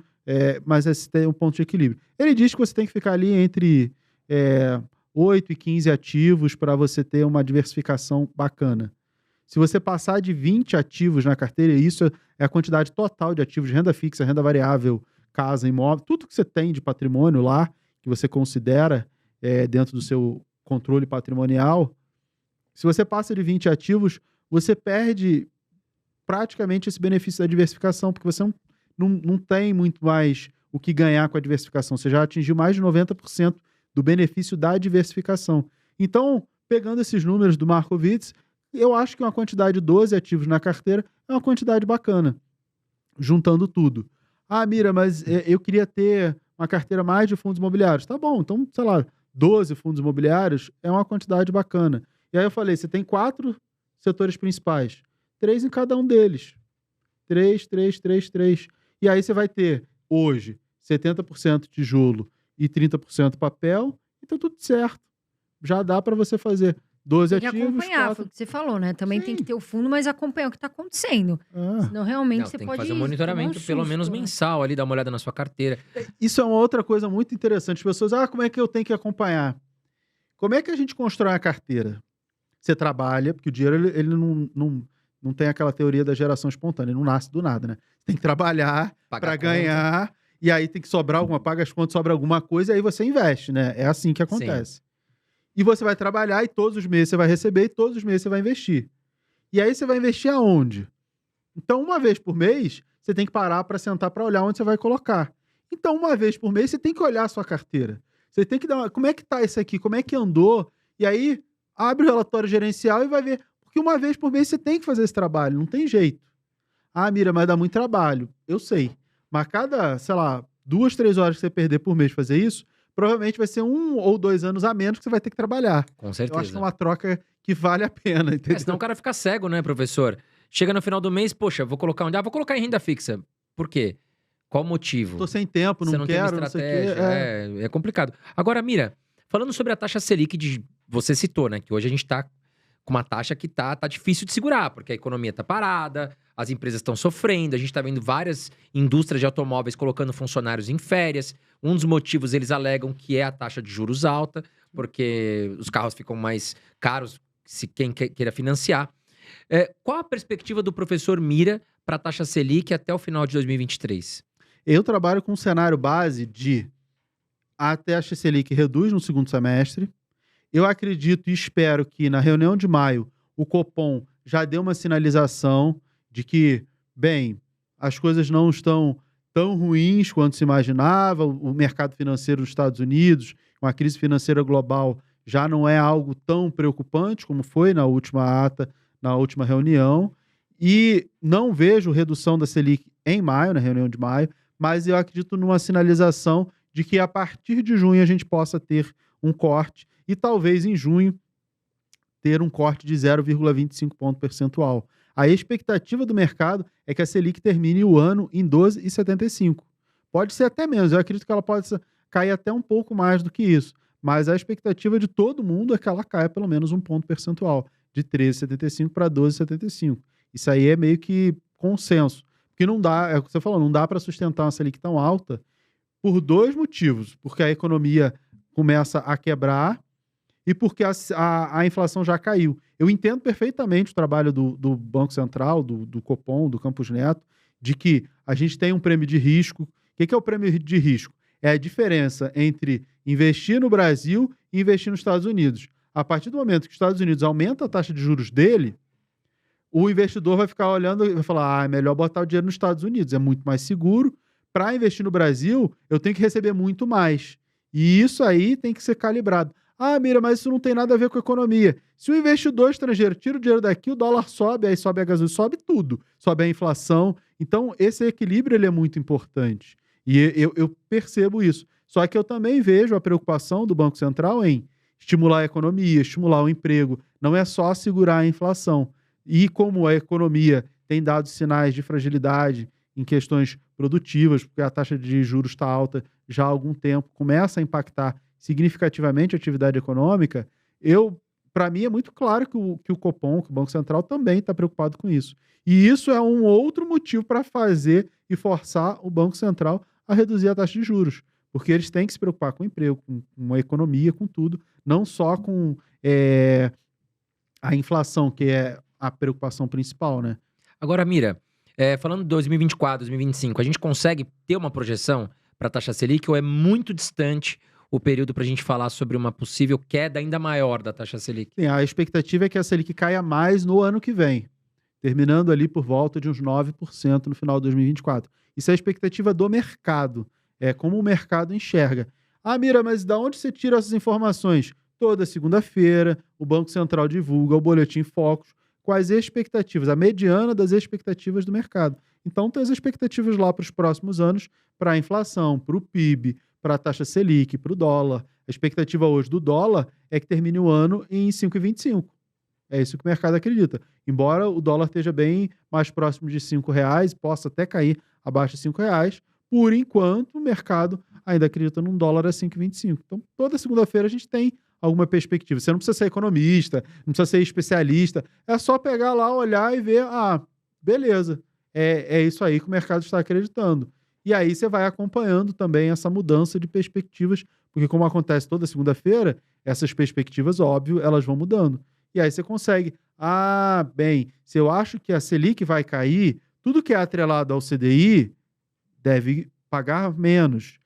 mas esse tem um ponto de equilíbrio. Ele diz que você tem que ficar ali entre 8 e 15 ativos para você ter uma diversificação bacana. Se você passar de 20 ativos na carteira, isso é a quantidade total de ativos, renda fixa, renda variável, casa, imóvel, tudo que você tem de patrimônio lá, que você considera dentro do seu controle patrimonial, se você passa de 20 ativos, você perde praticamente esse benefício da diversificação, porque você não tem muito mais o que ganhar com a diversificação. Você já atingiu mais de 90% do benefício da diversificação. Então, pegando esses números do Markowitz, eu acho que uma quantidade de 12 ativos na carteira é uma quantidade bacana, juntando tudo. Ah, Mira, mas eu queria ter uma carteira mais de fundos imobiliários. Tá bom, então, sei lá, 12 fundos imobiliários é uma quantidade bacana. E aí eu falei, você tem 4 setores principais, 3 em cada um deles. 3, 3, 3, 3. E aí você vai ter, hoje, 70% tijolo e 30% papel, então tudo certo. Já dá para você fazer 12 Tem que ativos. acompanhar, 4... foi o que você falou, né? Também tem Sim. que ter o fundo, mas acompanhar o que está acontecendo. Senão, realmente, Não, você tem pode que fazer um tomar monitoramento pelo susto, menos né? mensal ali, dar uma olhada na sua carteira. Isso é uma outra coisa muito interessante. As pessoas, como é que eu tenho que acompanhar? Como é que a gente constrói a carteira? Você trabalha, porque o dinheiro ele não tem aquela teoria da geração espontânea, ele não nasce do nada, né? Tem que trabalhar Pagar para a conta. ganhar, e aí tem que sobrar alguma, paga as contas, sobra alguma coisa, e aí você investe, né? É assim que acontece. E você vai trabalhar e todos os meses você vai receber e todos os meses você vai investir. E aí você vai investir aonde? Então, uma vez por mês, você tem que parar para sentar para olhar onde você vai colocar. Então, uma vez por mês, você tem que olhar a sua carteira. Você tem que dar como é que tá isso aqui? Como é que andou? E aí, abre o relatório gerencial e vai ver. Porque uma vez por mês você tem que fazer esse trabalho, não tem jeito. Ah, Mira, mas dá muito trabalho. Eu sei. Mas cada, sei lá, 2, 3 horas que você perder por mês fazer isso, provavelmente vai ser 1 ou 2 anos a menos que você vai ter que trabalhar. Com Eu acho que é certeza. uma troca que vale a pena, entendeu? Senão o cara fica cego, né, professor? Chega no final do mês, poxa, vou colocar onde? Ah, vou colocar em renda fixa. Por quê? Qual o motivo? Tô sem tempo, Você não tem uma quero, não sei o quê. estratégia. É complicado. Agora, Mira, falando sobre a taxa Selic, você citou, né? Que hoje a gente tá com uma taxa que tá difícil de segurar, porque a economia tá parada, as empresas estão sofrendo, a gente tá vendo várias indústrias de automóveis colocando funcionários em férias. Um dos motivos, eles alegam que é a taxa de juros alta, porque os carros ficam mais caros se quem queira financiar. Qual a perspectiva do professor Mira para a taxa Selic até o final de 2023? Eu trabalho com um cenário base de a taxa Selic reduz no segundo semestre. Eu acredito e espero que na reunião de maio o Copom já dê uma sinalização de que, bem, as coisas não estão tão ruins quanto se imaginava, o mercado financeiro dos Estados Unidos, com a crise financeira global, já não é algo tão preocupante como foi na última ata, na última reunião, e não vejo redução da Selic em maio, na reunião de maio, mas eu acredito numa sinalização de que a partir de junho a gente possa ter um corte e talvez em junho ter um corte de 0,25 ponto percentual. A expectativa do mercado é que a Selic termine o ano em 12,75. Pode ser até menos, eu acredito que ela pode cair até um pouco mais do que isso, mas a expectativa de todo mundo é que ela caia pelo menos um ponto percentual, de 13,75 para 12,75. Isso aí é meio que consenso, porque não dá, é o que você falou, não dá para sustentar uma Selic tão alta por 2 motivos, porque a economia começa a quebrar e porque a inflação já caiu. Eu entendo perfeitamente o trabalho do Banco Central, do Copom, do Campos Neto, de que a gente tem um prêmio de risco. O que é o prêmio de risco? É a diferença entre investir no Brasil e investir nos Estados Unidos. A partir do momento que os Estados Unidos aumenta a taxa de juros dele, o investidor vai ficar olhando e vai falar, é melhor botar o dinheiro nos Estados Unidos, é muito mais seguro. Para investir no Brasil, eu tenho que receber muito mais. E isso aí tem que ser calibrado. Ah, Mira, mas isso não tem nada a ver com a economia. Se o investidor estrangeiro tira o dinheiro daqui, o dólar sobe, aí sobe a gasolina, sobe tudo. Sobe a inflação. Então, esse equilíbrio ele é muito importante. E eu percebo isso. Só que eu também vejo a preocupação do Banco Central em estimular a economia, estimular o emprego. Não é só segurar a inflação. E como a economia tem dado sinais de fragilidade em questões produtivas, porque a taxa de juros está alta já há algum tempo, começa a impactar significativamente a atividade econômica, para mim é muito claro que o Copom, que o Banco Central também está preocupado com isso. E isso é um outro motivo para fazer e forçar o Banco Central a reduzir a taxa de juros, porque eles têm que se preocupar com o emprego, com a economia, com tudo, não só com a inflação, que é a preocupação principal, né? Agora, Mira, Falando de 2024, 2025, a gente consegue ter uma projeção para a taxa Selic ou é muito distante o período para a gente falar sobre uma possível queda ainda maior da taxa Selic? Sim, a expectativa é que a Selic caia mais no ano que vem, terminando ali por volta de uns 9% no final de 2024. Isso é a expectativa do mercado, é como o mercado enxerga. Ah, Mira, mas da onde você tira essas informações? Toda segunda-feira, o Banco Central divulga o Boletim Focus com as expectativas, a mediana das expectativas do mercado. Então, tem as expectativas lá para os próximos anos, para a inflação, para o PIB, para a taxa Selic, para o dólar. A expectativa hoje do dólar é que termine o ano em 5,25. É isso que o mercado acredita. Embora o dólar esteja bem mais próximo de R$ 5, possa até cair abaixo de R$ 5, por enquanto o mercado ainda acredita num dólar a 5,25. Então, toda segunda-feira a gente tem alguma perspectiva. Você não precisa ser economista, não precisa ser especialista. É só pegar lá, olhar e ver, beleza, é isso aí que o mercado está acreditando. E aí você vai acompanhando também essa mudança de perspectivas, porque como acontece toda segunda-feira, essas perspectivas, óbvio, elas vão mudando. E aí você consegue, se eu acho que a Selic vai cair, tudo que é atrelado ao CDI deve pagar menos.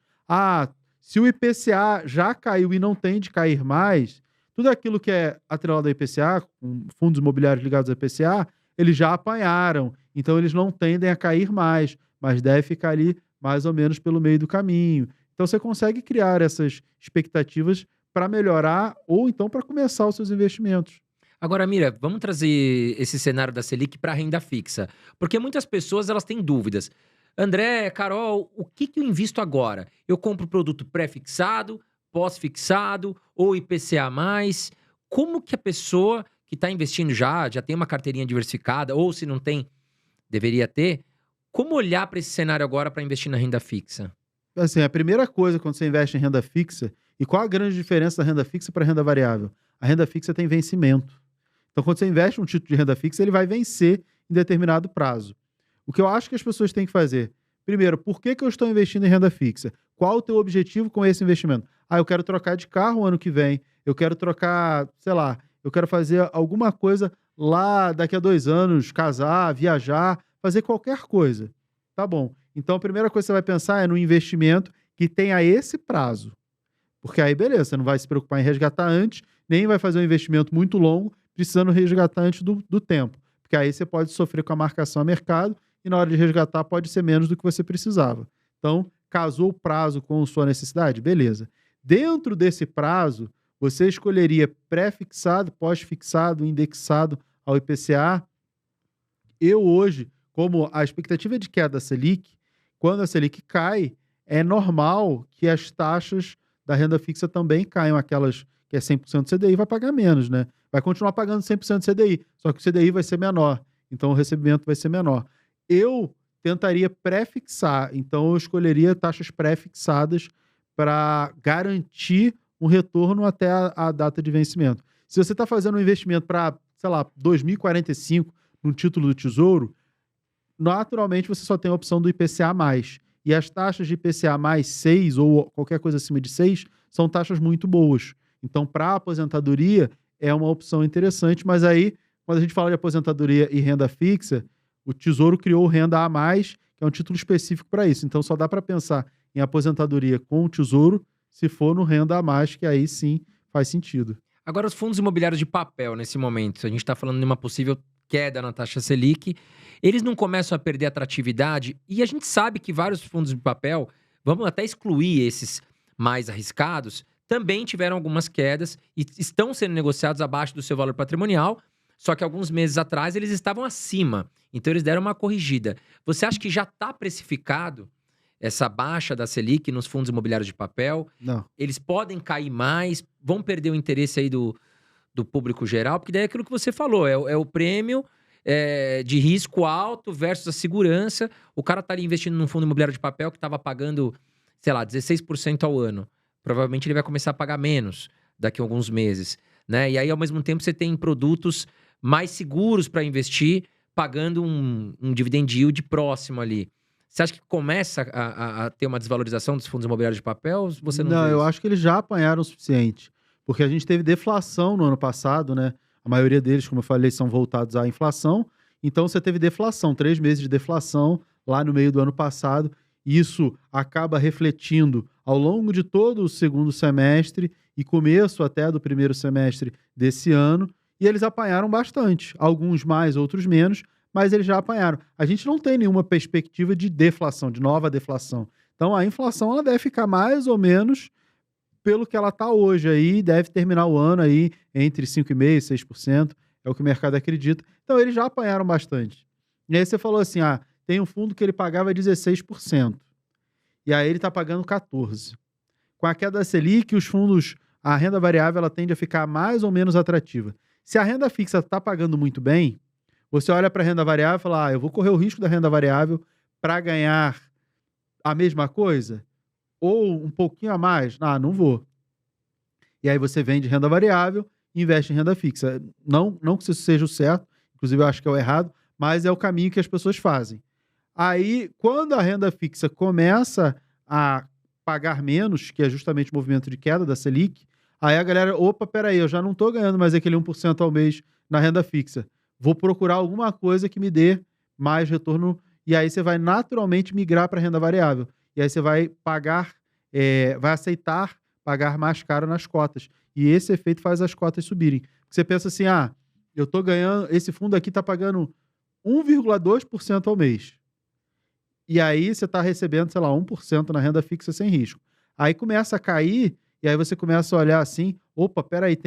Se o IPCA já caiu e não tem de cair mais, tudo aquilo que é atrelado ao IPCA, com fundos imobiliários ligados ao IPCA, eles já apanharam. Então, eles não tendem a cair mais, mas deve ficar ali mais ou menos pelo meio do caminho. Então, você consegue criar essas expectativas para melhorar ou então para começar os seus investimentos. Agora, Mira, vamos trazer esse cenário da Selic para a renda fixa. Porque muitas pessoas elas têm dúvidas. André, Carol, o que eu invisto agora? Eu compro produto pré-fixado, pós-fixado ou IPCA+? Como que a pessoa que está investindo já tem uma carteirinha diversificada, ou se não tem, deveria ter, como olhar para esse cenário agora para investir na renda fixa? Assim, a primeira coisa quando você investe em renda fixa, e qual a grande diferença da renda fixa para a renda variável? A renda fixa tem vencimento. Então, quando você investe um título de renda fixa, ele vai vencer em determinado prazo. O que eu acho que as pessoas têm que fazer? Primeiro, por que eu estou investindo em renda fixa? Qual o teu objetivo com esse investimento? Eu quero trocar de carro ano que vem, eu quero trocar, eu quero fazer alguma coisa lá daqui a 2 anos, casar, viajar, fazer qualquer coisa. Tá bom. Então, a primeira coisa que você vai pensar é no investimento que tenha esse prazo. Porque aí, beleza, você não vai se preocupar em resgatar antes, nem vai fazer um investimento muito longo, precisando resgatar antes do tempo. Porque aí você pode sofrer com a marcação a mercado e na hora de resgatar pode ser menos do que você precisava. Então, casou o prazo com sua necessidade? Beleza. Dentro desse prazo, você escolheria pré-fixado, pós-fixado, indexado ao IPCA. Eu hoje, como a expectativa de queda da Selic, quando a Selic cai, é normal que as taxas da renda fixa também caiam, aquelas que é 100% CDI, vai pagar menos, né? Vai continuar pagando 100% CDI, só que o CDI vai ser menor, então o recebimento vai ser menor. Eu tentaria pré-fixar, então eu escolheria taxas pré-fixadas para garantir um retorno até a data de vencimento. Se você está fazendo um investimento para, 2045, num título do Tesouro, naturalmente você só tem a opção do IPCA+. E as taxas de IPCA mais 6 ou qualquer coisa acima de 6 são taxas muito boas. Então, para a aposentadoria, é uma opção interessante, mas aí, quando a gente fala de aposentadoria e renda fixa, o Tesouro criou o Renda A+, que é um título específico para isso. Então, só dá para pensar em aposentadoria com o Tesouro se for no Renda A+, que aí sim faz sentido. Agora, os fundos imobiliários de papel, nesse momento, a gente está falando de uma possível queda na taxa Selic, eles não começam a perder atratividade, e a gente sabe que vários fundos de papel, vamos até excluir esses mais arriscados, também tiveram algumas quedas e estão sendo negociados abaixo do seu valor patrimonial, só que alguns meses atrás eles estavam acima, então eles deram uma corrigida. Você acha que já está precificado essa baixa da Selic nos fundos imobiliários de papel? Não. Eles podem cair mais, vão perder o interesse aí do público geral, porque daí é aquilo que você falou, é o prêmio de risco alto versus a segurança. O cara tá ali investindo num fundo imobiliário de papel que estava pagando, 16% ao ano. Provavelmente ele vai começar a pagar menos daqui a alguns meses, né? E aí, ao mesmo tempo, você tem produtos mais seguros para investir, pagando um dividend yield próximo ali. Você acha que começa a ter uma desvalorização dos fundos imobiliários de papel? Você não vê eu isso? acho que eles já apanharam o suficiente. Porque a gente teve deflação no ano passado, né? A maioria deles, como eu falei, são voltados à inflação. Então você teve deflação, 3 meses de deflação lá no meio do ano passado. Isso acaba refletindo ao longo de todo o segundo semestre e começo até do primeiro semestre desse ano. E eles apanharam bastante, alguns mais, outros menos, mas eles já apanharam. A gente não tem nenhuma perspectiva de deflação, de nova deflação. Então a inflação ela deve ficar mais ou menos pelo que ela está hoje aí, deve terminar o ano aí entre 5,5% e 6%, é o que o mercado acredita. Então eles já apanharam bastante. E aí você falou assim, tem um fundo que ele pagava 16%, e aí ele está pagando 14%. Com a queda da Selic, os fundos, a renda variável ela tende a ficar mais ou menos atrativa. Se a renda fixa está pagando muito bem, você olha para a renda variável e fala, eu vou correr o risco da renda variável para ganhar a mesma coisa? Ou um pouquinho a mais? Não vou. E aí você vende renda variável e investe em renda fixa. Não que isso seja o certo, inclusive eu acho que é o errado, mas é o caminho que as pessoas fazem. Aí, quando a renda fixa começa a pagar menos, que é justamente o movimento de queda da Selic, aí a galera, peraí, eu já não estou ganhando mais aquele 1% ao mês na renda fixa. Vou procurar alguma coisa que me dê mais retorno, e aí você vai naturalmente migrar para a renda variável. E aí você vai pagar, vai aceitar pagar mais caro nas cotas. E esse efeito faz as cotas subirem. Você pensa assim, eu estou ganhando, esse fundo aqui está pagando 1,2% ao mês. E aí você está recebendo, 1% na renda fixa sem risco. Aí começa a cair, e aí você começa a olhar assim, peraí,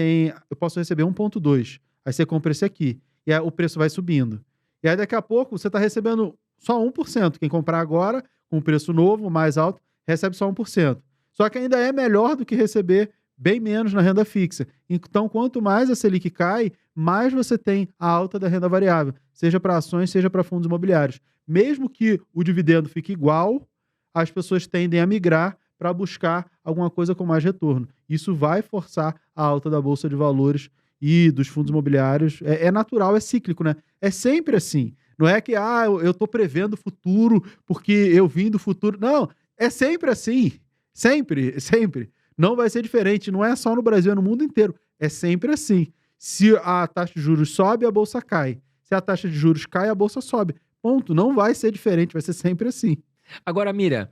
eu posso receber 1,2%. Aí você compra esse aqui. E aí o preço vai subindo. E aí daqui a pouco você está recebendo só 1%. Quem comprar agora, com o preço novo, mais alto, recebe só 1%. Só que ainda é melhor do que receber bem menos na renda fixa. Então, quanto mais a Selic cai, mais você tem a alta da renda variável, seja para ações, seja para fundos imobiliários. Mesmo que o dividendo fique igual, as pessoas tendem a migrar para buscar alguma coisa com mais retorno. Isso vai forçar a alta da Bolsa de Valores e dos fundos imobiliários. É natural, é cíclico, né? É sempre assim. Não é que, eu estou prevendo o futuro porque eu vim do futuro. Não, é sempre assim. Sempre, sempre. Não vai ser diferente. Não é só no Brasil, é no mundo inteiro. É sempre assim. Se a taxa de juros sobe, a Bolsa cai. Se a taxa de juros cai, a Bolsa sobe. Ponto. Não vai ser diferente, vai ser sempre assim. Agora, Mira,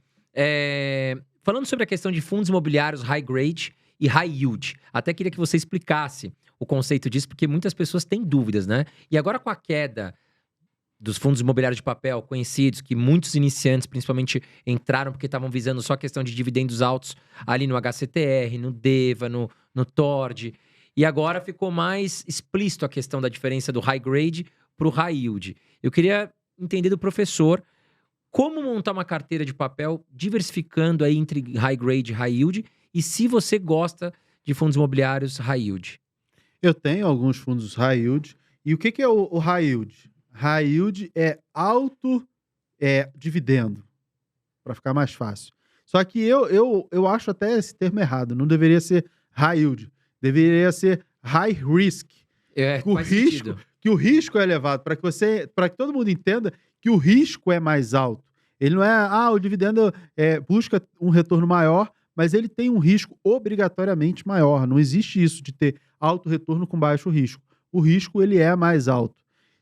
falando sobre a questão de fundos imobiliários high grade e high yield, até queria que você explicasse o conceito disso, porque muitas pessoas têm dúvidas, né? E agora com a queda dos fundos imobiliários de papel conhecidos, que muitos iniciantes, principalmente, entraram porque estavam visando só a questão de dividendos altos ali no HCTR, no DEVA, no TORD. E agora ficou mais explícito a questão da diferença do high grade para o high yield. Eu queria entender do professor como montar uma carteira de papel diversificando aí entre high grade e high yield, e se você gosta de fundos imobiliários high yield. Eu tenho alguns fundos high yield. E o que é o high yield? High yield é alto dividendo, para ficar mais fácil. Só que eu acho até esse termo errado. Não deveria ser high yield, deveria ser high risk. Que o risco é elevado, para que todo mundo entenda que o risco é mais alto. Ele não é, o dividendo busca um retorno maior, mas ele tem um risco obrigatoriamente maior. Não existe isso de ter alto retorno com baixo risco. O risco ele é mais alto.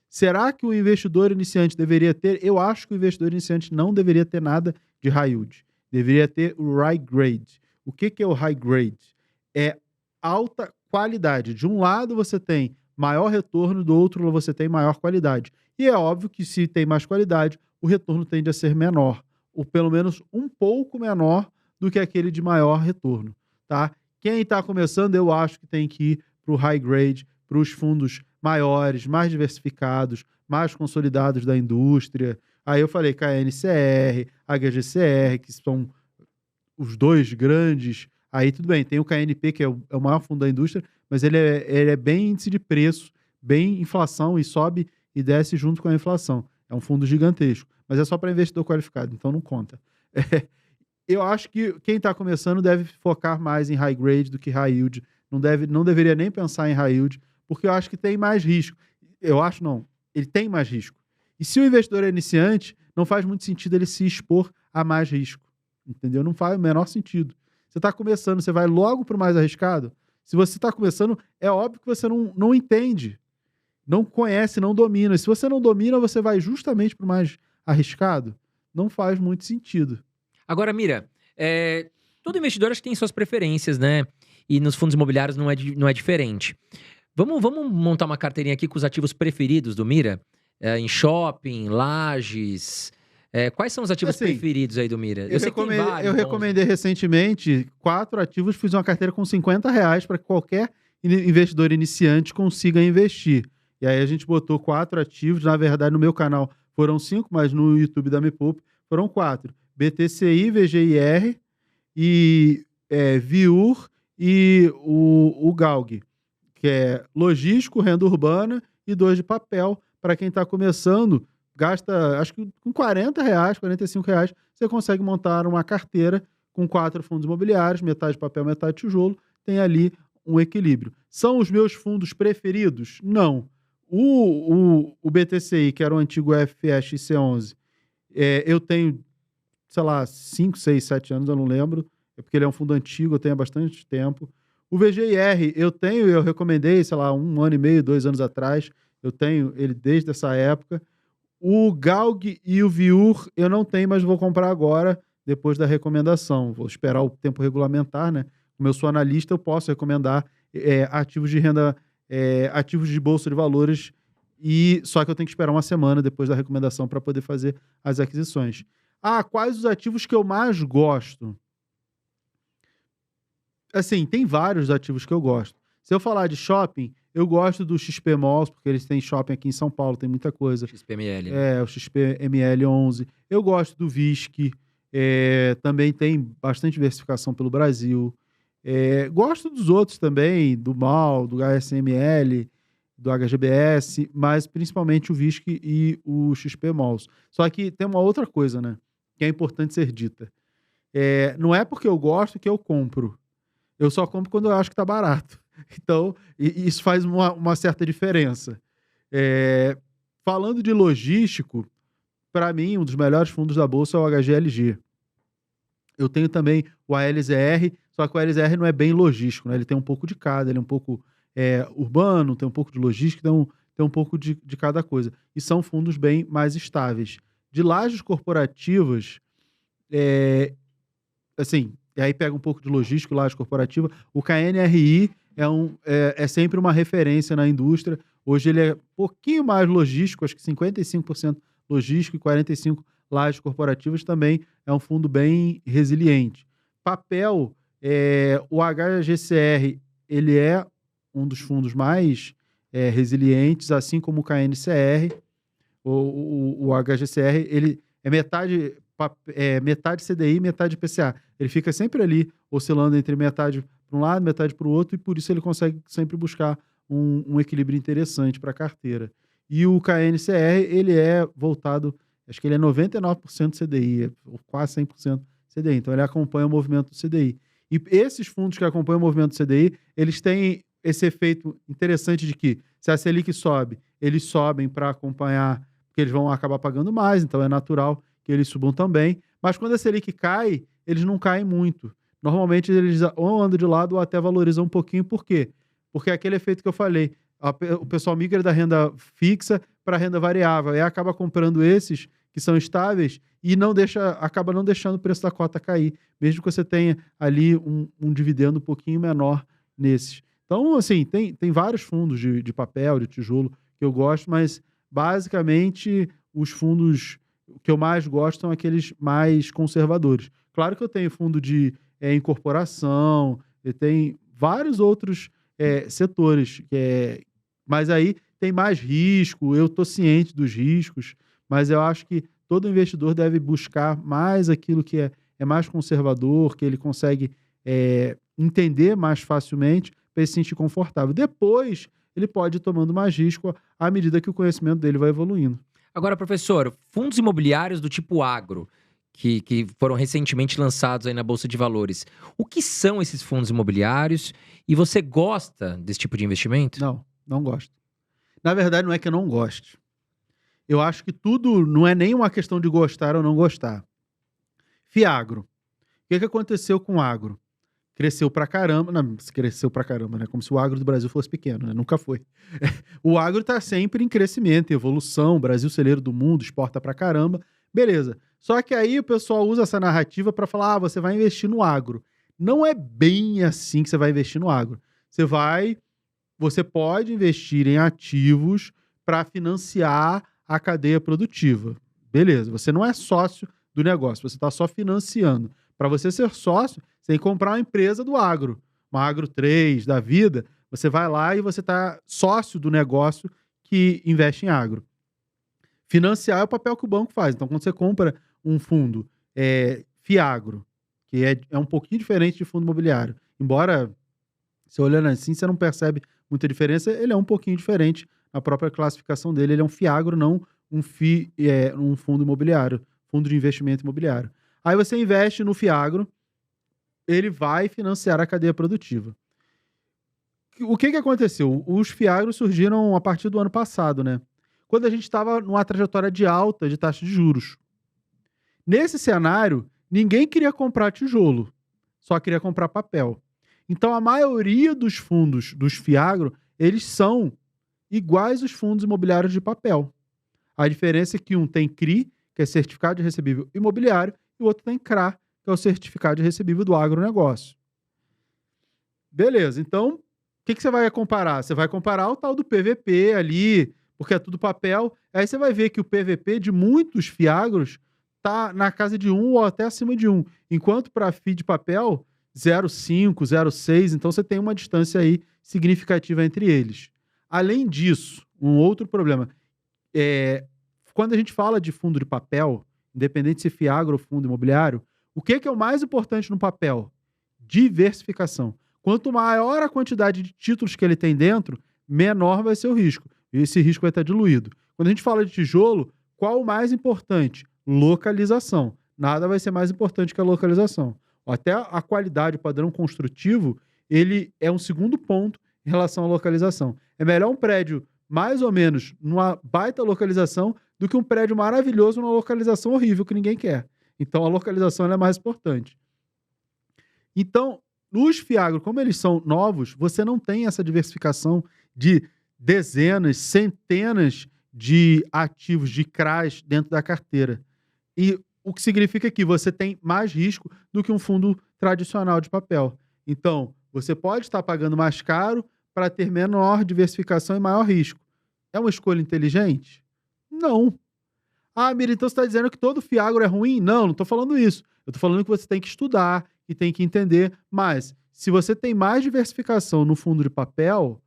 Será que o investidor iniciante deveria ter? Eu acho que o investidor iniciante não deveria ter nada de high yield. Deveria ter o high grade. O que é o high grade? É alta qualidade. De um lado você tem maior retorno, do outro você tem maior qualidade. E é óbvio que se tem mais qualidade, o retorno tende a ser menor, ou pelo menos um pouco menor do que aquele de maior retorno, tá? Quem está começando, eu acho que tem que ir para o high grade, para os fundos maiores, mais diversificados, mais consolidados da indústria. Aí eu falei KNCR, HGCR, que são os dois grandes. Aí tudo bem, tem o KNP, que é o maior fundo da indústria, mas ele é bem índice de preço, bem inflação, e sobe e desce junto com a inflação. É um fundo gigantesco, mas é só para investidor qualificado, então não conta. Eu acho que quem está começando deve focar mais em high grade do que high yield. Não deveria nem pensar em high yield, porque eu acho que tem mais risco. Eu acho não, ele tem mais risco. E se o investidor é iniciante, não faz muito sentido ele se expor a mais risco, entendeu? Não faz o menor sentido. Você está começando, você vai logo para o mais arriscado? Se você está começando, é óbvio que você não entende. não conhece, não domina. E se você não domina, você vai justamente para o mais arriscado. Não faz muito sentido. Agora, Mira, todo investidor acho que tem suas preferências, né? E nos fundos imobiliários não é diferente. Vamos montar uma carteirinha aqui com os ativos preferidos do Mira? Em shopping, lajes. Quais são os ativos Assim, preferidos aí do Mira? Eu sei que tem vários eu bons. recomendei recentemente 4 ativos, fiz uma carteira com R$50 para que qualquer investidor iniciante consiga investir. E aí a gente botou 4 ativos, na verdade no meu canal foram 5, mas no YouTube da Me Poupe foram 4. BTCI, VGIR e Viur e o GALG, que é logístico, renda urbana e 2 de papel. Para quem está começando, gasta, acho que com R$40, R$45, você consegue montar uma carteira com 4 fundos imobiliários, metade papel, metade tijolo, tem ali um equilíbrio. São os meus fundos preferidos? Não. O BTCI, que era o antigo FXC11, eu tenho, sei lá, 5, 6, 7 anos, eu não lembro, é porque ele é um fundo antigo, eu tenho há bastante tempo. O VGIR, eu recomendei, sei lá, 1 ano e meio, 2 anos atrás, eu tenho ele desde essa época. O GALG e o Viur eu não tenho, mas vou comprar agora, depois da recomendação. Vou esperar o tempo regulamentar, né? Como eu sou analista, eu posso recomendar ativos de renda, ativos de bolsa de valores, só que eu tenho que esperar uma semana depois da recomendação para poder fazer as aquisições. Quais os ativos que eu mais gosto? Assim, tem vários ativos que eu gosto. Se eu falar de shopping, eu gosto do XP Malls, porque eles têm shopping aqui em São Paulo, tem muita coisa. XPML. O XPML 11. Eu gosto do VISC, também tem bastante diversificação pelo Brasil. Gosto dos outros também, do MAL, do HSML, do HGBS, mas principalmente o VISC e o XP Malls. Só que tem uma outra coisa, né? Que é importante ser dita. Não é porque eu gosto que eu compro. Eu só compro quando eu acho que tá barato. Então, isso faz uma certa diferença. Falando de logístico, para mim, um dos melhores fundos da Bolsa é o HGLG. Eu tenho também o ALZR, só que o ALZR não é bem logístico, né? Ele tem um pouco de cada, ele é um pouco urbano, tem um pouco de logística, tem um pouco de cada coisa. E são fundos bem mais estáveis. De lajes corporativas, assim, e aí pega um pouco de logística, laje corporativa, o KNRI é sempre uma referência na indústria. Hoje ele é um pouquinho mais logístico, acho que 55% logístico e 45% lajes corporativas, também é um fundo bem resiliente. Papel, o HGCR, ele é um dos fundos mais resilientes, assim como o KNCR. O HGCR, ele é metade CDI, metade PCA. Ele fica sempre ali, oscilando entre metade para um lado, metade para o outro, e por isso ele consegue sempre buscar um equilíbrio interessante para a carteira. E o KNCR, ele é voltado, acho que ele é 99% CDI, ou quase 100% CDI. Então ele acompanha o movimento do CDI. E esses fundos que acompanham o movimento do CDI, eles têm esse efeito interessante de que, se a Selic sobe, eles sobem para acompanhar, porque eles vão acabar pagando mais, então é natural que eles subam também. Mas quando a Selic cai, eles não caem muito. Normalmente eles ou andam de lado ou até valorizam um pouquinho. Por quê? Porque é aquele efeito que eu falei. O pessoal migra da renda fixa para a renda variável. E acaba comprando esses que são estáveis e acaba não deixando o preço da cota cair. Mesmo que você tenha ali um dividendo um pouquinho menor nesses. Então, assim, tem vários fundos de papel, de tijolo que eu gosto, mas basicamente os fundos que eu mais gosto são aqueles mais conservadores. Claro que eu tenho fundo de incorporação, eu tenho vários outros setores, mas aí tem mais risco, eu estou ciente dos riscos, mas eu acho que todo investidor deve buscar mais aquilo que é mais conservador, que ele consegue entender mais facilmente para se sentir confortável. Depois, ele pode ir tomando mais risco à medida que o conhecimento dele vai evoluindo. Agora, professor, fundos imobiliários do tipo agro, que foram recentemente lançados aí na Bolsa de Valores. O que são esses fundos imobiliários? E você gosta desse tipo de investimento? Não gosto. Na verdade, não é que eu não goste. Eu acho que tudo não é nem uma questão de gostar ou não gostar. Fiagro. O que aconteceu com o agro? cresceu pra caramba. Não, cresceu pra caramba, né? Como se o agro do Brasil fosse pequeno, né? Nunca foi. O agro tá sempre em crescimento, em evolução. Brasil celeiro do mundo, exporta pra caramba. Beleza. Só que aí o pessoal usa essa narrativa pra falar, ah, você vai investir no agro. Não é bem assim que você vai investir no agro. Você pode investir em ativos para financiar a cadeia produtiva. Beleza, você não é sócio do negócio, você está só financiando. Para você ser sócio, você tem que comprar uma empresa do agro, uma Agro 3 da vida, você vai lá e você está sócio do negócio que investe em agro. Financiar é o papel que o banco faz. Então, quando você compra um fundo Fiagro, que é um pouquinho diferente de fundo imobiliário, embora, você olhando assim, você não percebe muita diferença, ele é um pouquinho diferente na própria classificação dele, ele é um Fiagro, não um fundo imobiliário, fundo de investimento imobiliário. Aí você investe no Fiagro, ele vai financiar a cadeia produtiva. O que aconteceu? Os Fiagros surgiram a partir do ano passado, né? Quando a gente estava numa trajetória de alta de taxa de juros. Nesse cenário, ninguém queria comprar tijolo, só queria comprar papel. Então, a maioria dos fundos dos Fiagro, eles são iguais aos fundos imobiliários de papel. A diferença é que um tem CRI, que é Certificado de Recebível Imobiliário, e o outro tem CRA, que é o Certificado de Recebível do Agronegócio. Beleza, então, o que você vai comparar? Você vai comparar o tal do PVP ali, porque é tudo papel. Aí você vai ver que o PVP de muitos Fiagros está na casa de 1 ou até acima de 1. Enquanto para FI de papel, 0,5, 0,6, então você tem uma distância aí significativa entre eles. Além disso, um outro problema, quando a gente fala de fundo de papel, independente se Fiagro ou fundo imobiliário, o que é o mais importante no papel? Diversificação. Quanto maior a quantidade de títulos que ele tem dentro, menor vai ser o risco. E esse risco vai estar diluído. Quando a gente fala de tijolo, qual o mais importante? Localização. Nada vai ser mais importante que a localização. Até a qualidade, o padrão construtivo, ele é um segundo ponto em relação à localização. É melhor um prédio mais ou menos numa baita localização do que um prédio maravilhoso numa localização horrível que ninguém quer. Então, a localização é mais importante. Então, nos Fiagro, como eles são novos, você não tem essa diversificação de dezenas, centenas de ativos de CRAs dentro da carteira. E o que significa que você tem mais risco do que um fundo tradicional de papel. Então, você pode estar pagando mais caro para ter menor diversificação e maior risco. É uma escolha inteligente? Não. Ah, Mira, então você está dizendo que todo Fiagro é ruim? Não estou falando isso. Eu estou falando que você tem que estudar e tem que entender. Mas, se você tem mais diversificação no fundo de papel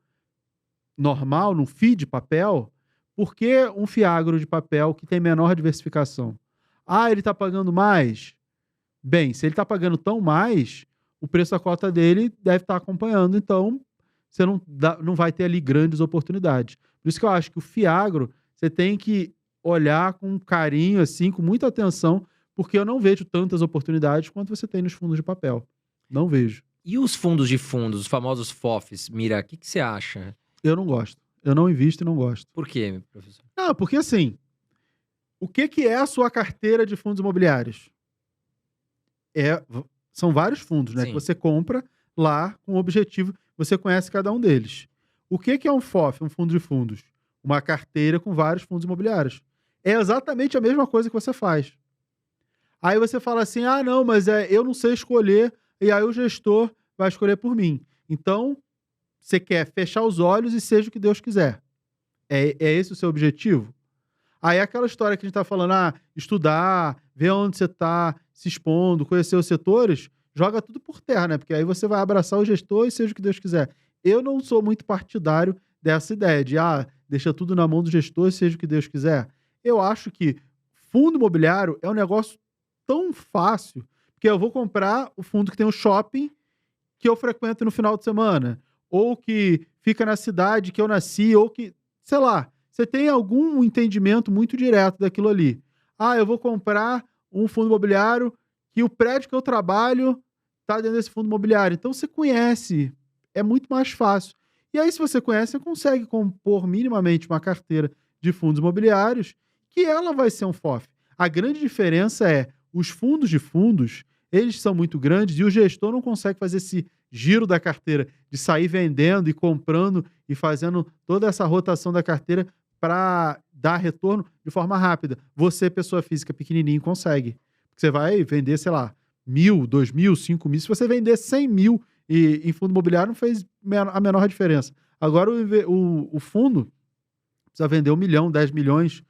normal, no FI de papel, por que um Fiagro de papel que tem menor diversificação? Ah, ele está pagando mais? Bem, se ele está pagando tão mais, o preço da cota dele deve estar acompanhando, então você não vai ter ali grandes oportunidades. Por isso que eu acho que o Fiagro, você tem que olhar com carinho, assim, com muita atenção, porque eu não vejo tantas oportunidades quanto você tem nos fundos de papel. Não vejo. E os fundos de fundos, os famosos FOFs, Mira, o que você acha? Eu não gosto. Eu não invisto e não gosto. Por quê, professor? Ah, porque assim, o que é a sua carteira de fundos imobiliários? São vários fundos, né? Sim. Que você compra lá com o objetivo, você conhece cada um deles. O que é um FOF, um fundo de fundos? Uma carteira com vários fundos imobiliários. É exatamente a mesma coisa que você faz. Aí você fala assim, ah, não, mas eu não sei escolher, e aí o gestor vai escolher por mim. Então, você quer fechar os olhos e seja o que Deus quiser. É esse o seu objetivo? Aí aquela história que a gente está falando, estudar, ver onde você está se expondo, conhecer os setores, joga tudo por terra, né? Porque aí você vai abraçar o gestor e seja o que Deus quiser. Eu não sou muito partidário dessa ideia de, deixa tudo na mão do gestor e seja o que Deus quiser. Eu acho que fundo imobiliário é um negócio tão fácil, porque eu vou comprar o fundo que tem um shopping que eu frequento no final de semana, ou que fica na cidade que eu nasci, ou que, sei lá, você tem algum entendimento muito direto daquilo ali. Eu vou comprar um fundo imobiliário que o prédio que eu trabalho está dentro desse fundo imobiliário. Então você conhece, é muito mais fácil. E aí, se você conhece, você consegue compor minimamente uma carteira de fundos imobiliários que ela vai ser um FOF. A grande diferença é, os fundos de fundos, eles são muito grandes e o gestor não consegue fazer esse giro da carteira, de sair vendendo e comprando e fazendo toda essa rotação da carteira para dar retorno de forma rápida. Você, pessoa física pequenininho, consegue. Porque você vai vender, sei lá, 1.000, 2.000, 5.000. Se você vender 100.000 em fundo imobiliário, não fez a menor diferença. Agora, o fundo precisa vender 1 milhão, 10 milhões,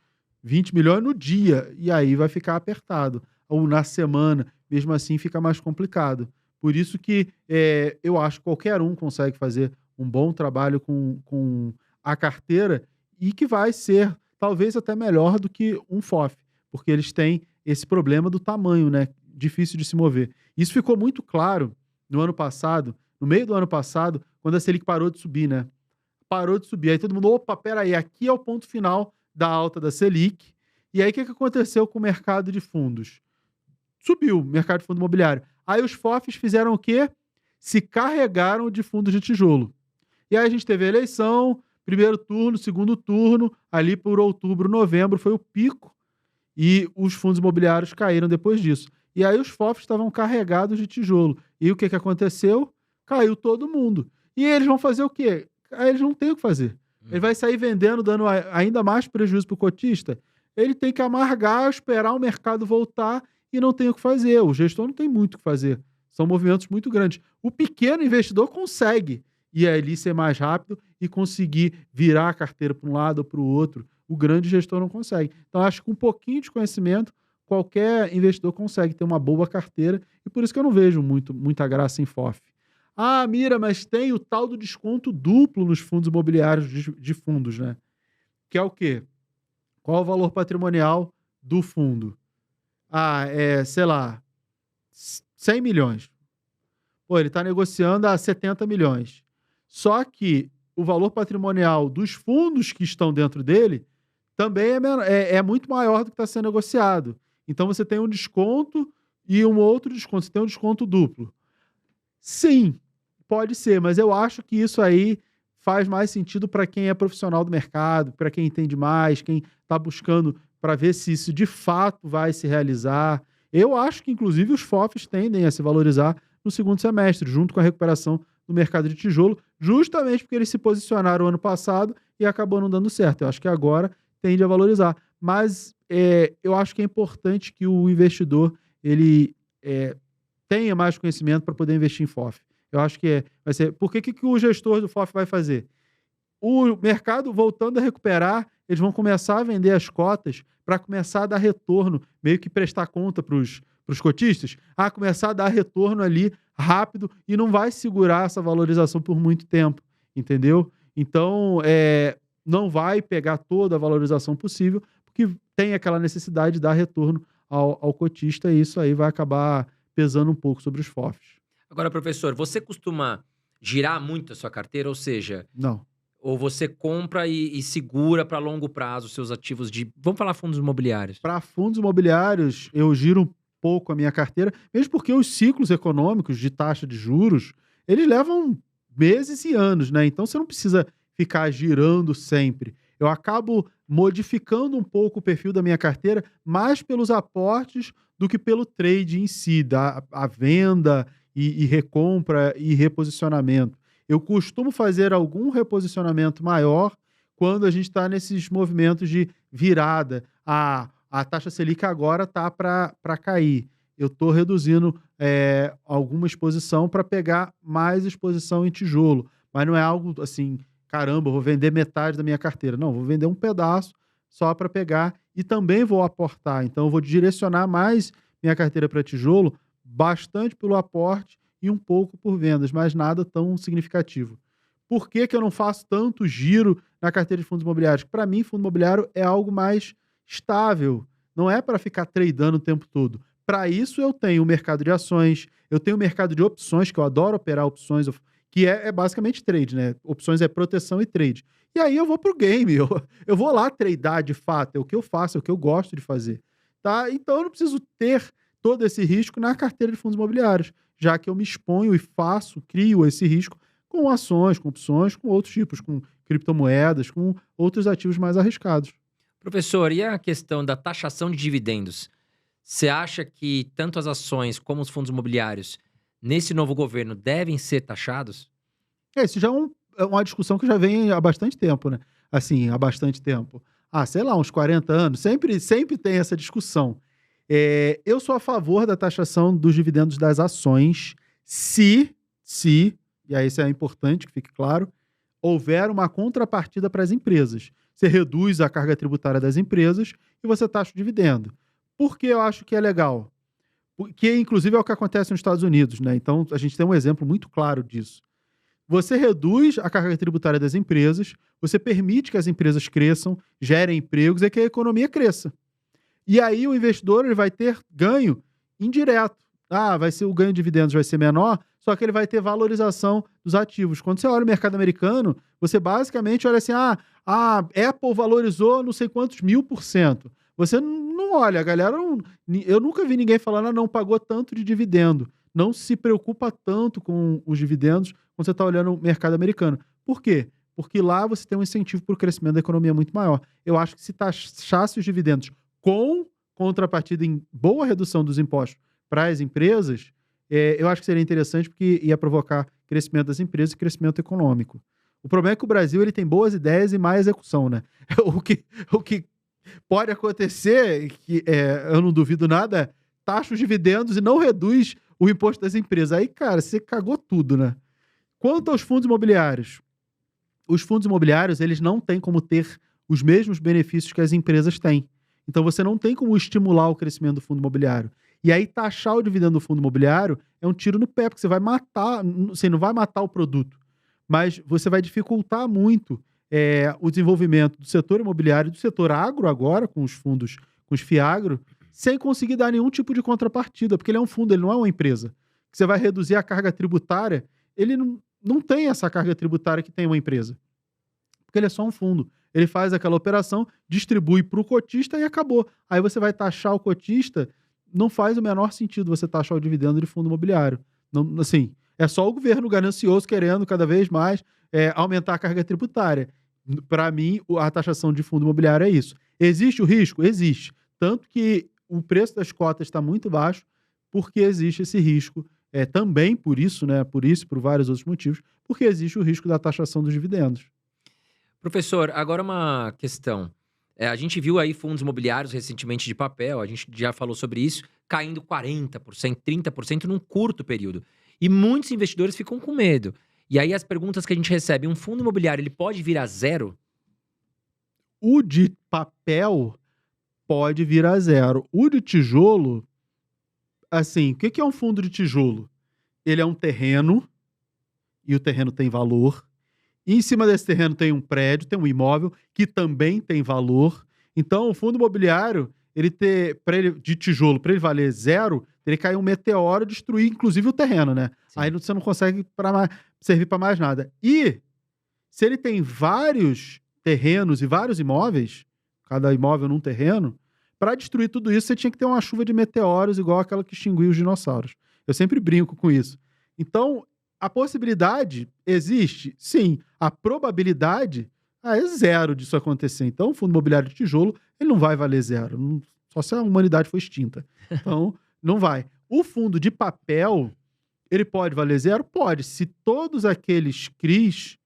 20 milhões no dia. E aí vai ficar apertado. Ou na semana, mesmo assim, fica mais complicado. Por isso que eu acho que qualquer um consegue fazer um bom trabalho com a carteira e que vai ser, talvez, até melhor do que um FOF, porque eles têm esse problema do tamanho, né? Difícil de se mover. Isso ficou muito claro no ano passado, no meio do ano passado, quando a Selic parou de subir, né? Parou de subir. Aí todo mundo, opa, peraí, aqui é o ponto final da alta da Selic. E aí o que aconteceu com o mercado de fundos? Subiu o mercado de fundo imobiliário. Aí os FOFs fizeram o quê? Se carregaram de fundos de tijolo. E aí a gente teve a eleição, primeiro turno, segundo turno, ali por outubro, novembro, foi o pico. E os fundos imobiliários caíram depois disso. E aí os FOFs estavam carregados de tijolo. E o que aconteceu? Caiu todo mundo. E eles vão fazer o quê? Aí eles não têm o que fazer. Ele vai sair vendendo, dando ainda mais prejuízo para o cotista. Ele tem que amargar, esperar o mercado voltar e não tem o que fazer. O gestor não tem muito o que fazer. São movimentos muito grandes. O pequeno investidor consegue ir ali ser mais rápido e conseguir virar a carteira para um lado ou para o outro. O grande gestor não consegue. Então, acho que com um pouquinho de conhecimento, qualquer investidor consegue ter uma boa carteira e por isso que eu não vejo muita graça em FOF. Ah, Mira, mas tem o tal do desconto duplo nos fundos imobiliários de fundos, né? Que é o quê? Qual o valor patrimonial do fundo? Ah, sei lá, 100 milhões. Pô, ele está negociando a 70 milhões. Só que o valor patrimonial dos fundos que estão dentro dele também é muito maior do que está sendo negociado. Então você tem um desconto e um outro desconto. Você tem um desconto duplo. Sim, pode ser, mas eu acho que isso aí faz mais sentido para quem é profissional do mercado, para quem entende mais, quem está buscando para ver se isso de fato vai se realizar. Eu acho que, inclusive, os FOFs tendem a se valorizar no segundo semestre, junto com a recuperação do mercado de tijolo, justamente porque eles se posicionaram ano passado e acabou não dando certo. Eu acho que agora tende a valorizar. Mas eu acho que é importante que o investidor ele tenha mais conhecimento para poder investir em FOF. Eu acho que vai ser... Por que o gestor do FOF vai fazer? O mercado voltando a recuperar, eles vão começar a vender as cotas para começar a dar retorno, meio que prestar conta para os cotistas, começar a dar retorno ali rápido e não vai segurar essa valorização por muito tempo, entendeu? Então, não vai pegar toda a valorização possível, porque tem aquela necessidade de dar retorno ao cotista e isso aí vai acabar pesando um pouco sobre os FOFs. Agora, professor, você costuma girar muito a sua carteira, ou seja... Não. Ou você compra e segura para longo prazo os seus ativos de... Vamos falar fundos imobiliários. Para fundos imobiliários, eu giro um pouco a minha carteira, mesmo porque os ciclos econômicos de taxa de juros, eles levam meses e anos, né? Então você não precisa ficar girando sempre. Eu acabo modificando um pouco o perfil da minha carteira, mais pelos aportes do que pelo trade em si, a venda e recompra e reposicionamento. Eu costumo fazer algum reposicionamento maior quando a gente está nesses movimentos de virada. A taxa Selic agora está para cair. Eu estou reduzindo alguma exposição para pegar mais exposição em tijolo. Mas não é algo assim, caramba, eu vou vender metade da minha carteira. Não, vou vender um pedaço só para pegar e também vou aportar. Então, eu vou direcionar mais minha carteira para tijolo, bastante pelo aporte e um pouco por vendas, mas nada tão significativo. Por que eu não faço tanto giro na carteira de fundos imobiliários? Para mim, fundo imobiliário é algo mais estável, não é para ficar tradando o tempo todo. Para isso, eu tenho o mercado de ações, eu tenho o mercado de opções, que eu adoro operar opções, que é basicamente trade, né? Opções é proteção e trade. E aí eu vou pro game, eu vou lá tradar de fato, é o que eu faço, é o que eu gosto de fazer. Tá? Então eu não preciso ter todo esse risco na carteira de fundos imobiliários, já que eu me exponho e crio esse risco com ações, com opções, com outros tipos, com criptomoedas, com outros ativos mais arriscados. Professor, e a questão da taxação de dividendos? Você acha que tanto as ações como os fundos imobiliários, nesse novo governo, devem ser taxados? Isso já é uma discussão que já vem há bastante tempo, né? Assim, há bastante tempo. Ah, sei lá, uns 40 anos. Sempre tem essa discussão. Eu sou a favor da taxação dos dividendos das ações se, e aí isso é importante que fique claro, houver uma contrapartida para as empresas. Você reduz a carga tributária das empresas e você taxa o dividendo. Por que eu acho que é legal? Porque, inclusive, é o que acontece nos Estados Unidos, né? Então, a gente tem um exemplo muito claro disso. Você reduz a carga tributária das empresas, você permite que as empresas cresçam, gerem empregos e que a economia cresça. E aí o investidor ele vai ter ganho indireto. O ganho de dividendos vai ser menor, só que ele vai ter valorização dos ativos. Quando você olha o mercado americano, você basicamente olha assim, a Apple valorizou não sei quantos 1000%. Você não olha, a galera, eu nunca vi ninguém falando, não pagou tanto de dividendo. Não se preocupa tanto com os dividendos quando você está olhando o mercado americano. Por quê? Porque lá você tem um incentivo para o crescimento da economia muito maior. Eu acho que se taxasse os dividendos com contrapartida em boa redução dos impostos para as empresas, eu acho que seria interessante porque ia provocar crescimento das empresas e crescimento econômico. O problema é que o Brasil ele tem boas ideias e má execução, né? O que pode acontecer, que eu não duvido nada, taxa os dividendos e não reduz o imposto das empresas. Aí, cara, você cagou tudo, né? Quanto aos fundos imobiliários, os fundos imobiliários eles não têm como ter os mesmos benefícios que as empresas têm. Então você não tem como estimular o crescimento do fundo imobiliário. E aí taxar o dividendo do fundo imobiliário é um tiro no pé, porque você vai matar, você não vai matar o produto, mas você vai dificultar muito o desenvolvimento do setor imobiliário, do setor agro agora, com os fundos, com os FIAGRO, sem conseguir dar nenhum tipo de contrapartida, porque ele é um fundo, ele não é uma empresa. Você vai reduzir a carga tributária, ele não tem essa carga tributária que tem uma empresa, porque ele é só um fundo. Ele faz aquela operação, distribui para o cotista e acabou. Aí você vai taxar o cotista, não faz o menor sentido você taxar o dividendo de fundo imobiliário. Não, assim, é só o governo ganancioso querendo cada vez mais aumentar a carga tributária. Para mim, a taxação de fundo imobiliário é isso. Existe o risco? Existe. Tanto que o preço das cotas está muito baixo, porque existe esse risco. Também por isso, né? Por isso, por vários outros motivos, porque existe o risco da taxação dos dividendos. Professor, agora uma questão. A gente viu aí fundos imobiliários recentemente de papel, a gente já falou sobre isso, caindo 40%, 30% num curto período. E muitos investidores ficam com medo. E aí as perguntas que a gente recebe, um fundo imobiliário, ele pode vir a zero? O de papel pode vir a zero. O de tijolo, assim, o que é um fundo de tijolo? Ele é um terreno, e o terreno tem valor. E em cima desse terreno tem um prédio, tem um imóvel, que também tem valor. Então, o fundo imobiliário, de tijolo, para ele valer zero, teria que cair um meteoro e destruir, inclusive, o terreno, né? Sim. Aí você não consegue servir para mais nada. E, se ele tem vários terrenos e vários imóveis, cada imóvel num terreno, para destruir tudo isso, você tinha que ter uma chuva de meteoros igual aquela que extinguiu os dinossauros. Eu sempre brinco com isso. Então, a possibilidade existe? Sim. A probabilidade é zero disso acontecer. Então, o fundo imobiliário de tijolo, ele não vai valer zero. Só se a humanidade for extinta. Então, não vai. O fundo de papel, ele pode valer zero? Pode. Se todos aqueles CRIs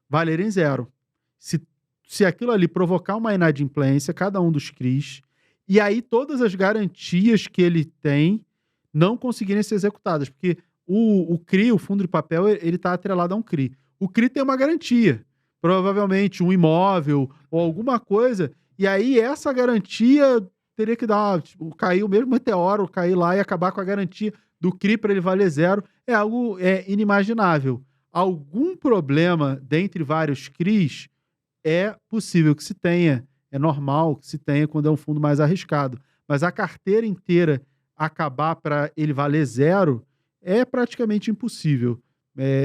valerem zero. Se aquilo ali provocar uma inadimplência, cada um dos CRIs, e aí todas as garantias que ele tem não conseguirem ser executadas. Porque o CRI, o fundo de papel, ele está atrelado a um CRI. O CRI tem uma garantia, provavelmente um imóvel ou alguma coisa, e aí essa garantia teria que cair o mesmo meteoro, cair lá e acabar com a garantia do CRI para ele valer zero. É algo inimaginável. Algum problema dentre vários CRIs é possível que se tenha, é normal que se tenha quando é um fundo mais arriscado. Mas a carteira inteira acabar para ele valer zero é praticamente impossível.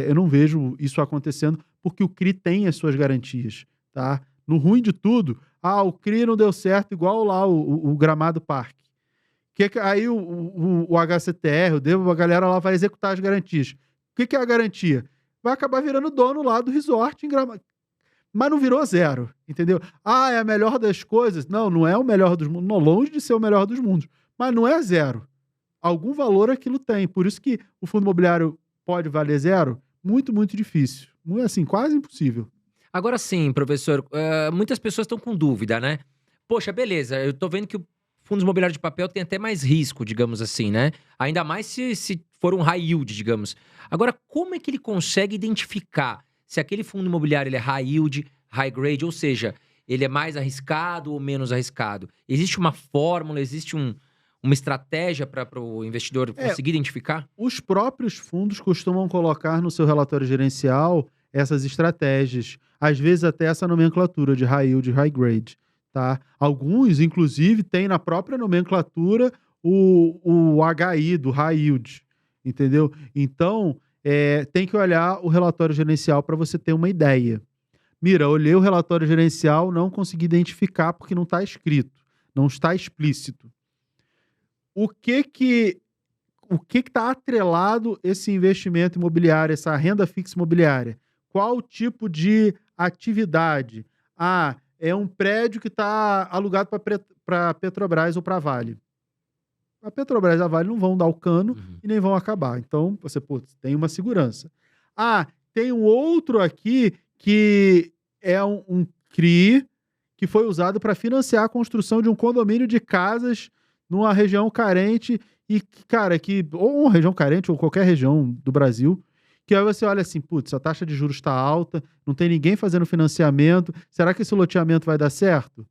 Eu não vejo isso acontecendo, porque o CRI tem as suas garantias, tá? No ruim de tudo, o CRI não deu certo, igual lá o Gramado Parque. Aí o HCTR, a galera lá vai executar as garantias. O que é a garantia? Vai acabar virando dono lá do resort em Gramado. Mas não virou zero, entendeu? É a melhor das coisas? Não é o melhor dos mundos, não, longe de ser o melhor dos mundos. mas não é zero. Algum valor aquilo tem. Por isso que o fundo imobiliário pode valer zero? Muito, muito difícil. Assim, quase impossível. Agora sim, professor, muitas pessoas estão com dúvida, né? Poxa, beleza, eu tô vendo que o fundos imobiliários de papel tem até mais risco, digamos assim, né? Ainda mais se for um high yield, digamos. Agora, como é que ele consegue identificar se aquele fundo imobiliário ele é high yield, high grade, ou seja, ele é mais arriscado ou menos arriscado? Existe uma fórmula, existe uma estratégia para o investidor conseguir identificar? Os próprios fundos costumam colocar no seu relatório gerencial essas estratégias, às vezes até essa nomenclatura de high yield e high grade, tá? Alguns, inclusive, têm na própria nomenclatura o HI do high yield, entendeu? Então, tem que olhar o relatório gerencial para você ter uma ideia. Mira, olhei o relatório gerencial, não consegui identificar porque não está escrito, não está explícito. O que está atrelado esse investimento imobiliário, essa renda fixa imobiliária? Qual tipo de atividade? É um prédio que está alugado para Petrobras ou para a Vale. A Petrobras e a Vale não vão dar o cano e nem vão acabar. Então, você tem uma segurança. Tem um outro aqui que é um CRI que foi usado para financiar a construção de um condomínio de casas numa região carente e, cara, ou uma região carente ou qualquer região do Brasil, que aí você olha assim, a taxa de juros está alta, não tem ninguém fazendo financiamento, será que esse loteamento vai dar certo?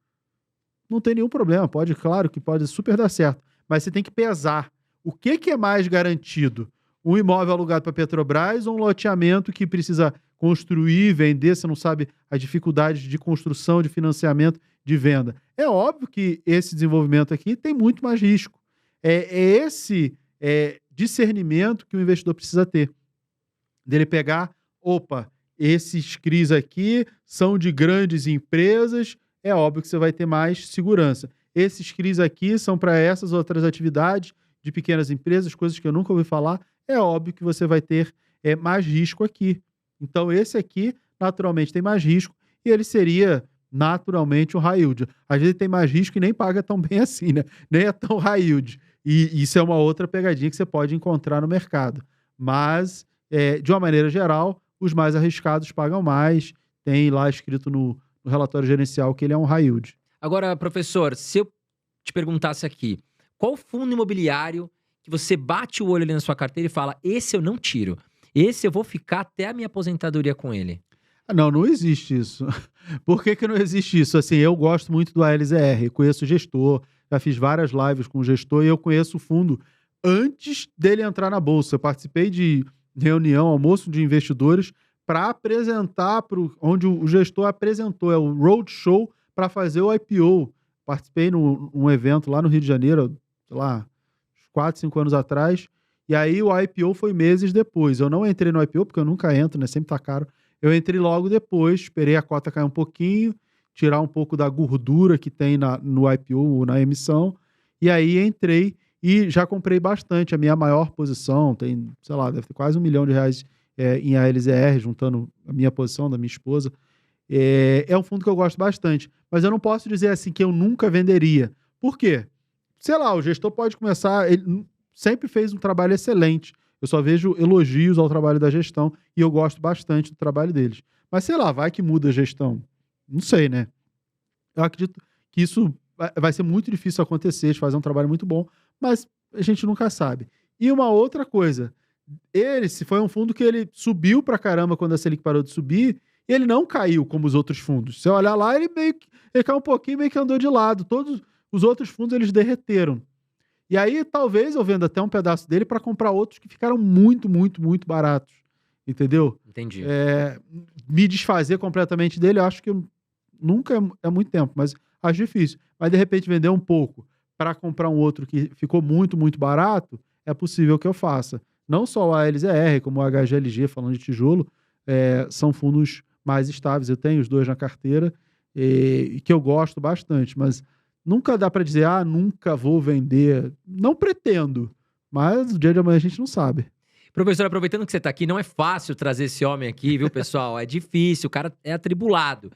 Não tem nenhum problema, claro que pode super dar certo, mas você tem que pesar. O que é mais garantido? Um imóvel alugado para Petrobras ou um loteamento que precisa construir, vender, você não sabe as dificuldades de construção, de financiamento, de venda? É óbvio que esse desenvolvimento aqui tem muito mais risco. É esse discernimento que o investidor precisa ter. Dele pegar, esses CRIs aqui são de grandes empresas, é óbvio que você vai ter mais segurança. Esses CRIs aqui são para essas outras atividades de pequenas empresas, coisas que eu nunca ouvi falar, é óbvio que você vai ter mais risco aqui. Então, esse aqui, naturalmente, tem mais risco e ele seria, naturalmente, um high yield. Às vezes tem mais risco e nem paga tão bem assim, né? Nem é tão high yield. E isso é uma outra pegadinha que você pode encontrar no mercado. Mas, de uma maneira geral, os mais arriscados pagam mais. Tem lá escrito no relatório gerencial que ele é um high yield. Agora, professor, se eu te perguntasse aqui, qual fundo imobiliário que você bate o olho ali na sua carteira e fala, esse eu não tiro, esse eu vou ficar até a minha aposentadoria com ele? Não existe isso. Por que não existe isso? Assim, eu gosto muito do ALZR, conheço o gestor, já fiz várias lives com o gestor e eu conheço o fundo antes dele entrar na bolsa. Eu participei de reunião, almoço de investidores para apresentar, onde o gestor apresentou, o roadshow para fazer o IPO. Participei num evento lá no Rio de Janeiro, sei lá, 4, 5 anos atrás, e aí o IPO foi meses depois. Eu não entrei no IPO, porque eu nunca entro, né? Sempre tá caro. Eu entrei logo depois, esperei a cota cair um pouquinho, tirar um pouco da gordura que tem no IPO ou na emissão, e aí entrei e já comprei bastante. A minha maior posição tem, sei lá, deve ter quase R$1 milhão em ALZR, juntando a minha posição, da minha esposa. É um fundo que eu gosto bastante, mas eu não posso dizer assim que eu nunca venderia. Por quê? Sei lá, o gestor pode começar, ele sempre fez um trabalho excelente. Eu só vejo elogios ao trabalho da gestão e eu gosto bastante do trabalho deles. Mas sei lá, vai que muda a gestão. Não sei, né? Eu acredito que isso vai ser muito difícil acontecer, eles fazem um trabalho muito bom, mas a gente nunca sabe. E uma outra coisa, se foi um fundo que ele subiu pra caramba quando a Selic parou de subir, e ele não caiu como os outros fundos. Se você olhar lá, ele caiu um pouquinho, meio que andou de lado. Todos os outros fundos, eles derreteram. E aí, talvez eu venda até um pedaço dele para comprar outros que ficaram muito, muito, muito baratos. Entendeu? Entendi. Me desfazer completamente dele, eu acho que nunca é muito tempo, mas acho difícil. Mas, de repente, vender um pouco para comprar um outro que ficou muito, muito barato, é possível que eu faça. Não só o ALZR, como o HGLG, falando de tijolo, são fundos mais estáveis. Eu tenho os dois na carteira e que eu gosto bastante, mas nunca dá para dizer, nunca vou vender. Não pretendo, mas o dia de amanhã a gente não sabe. Professor, aproveitando que você está aqui, não é fácil trazer esse homem aqui, viu, pessoal? É difícil, o cara é atribulado.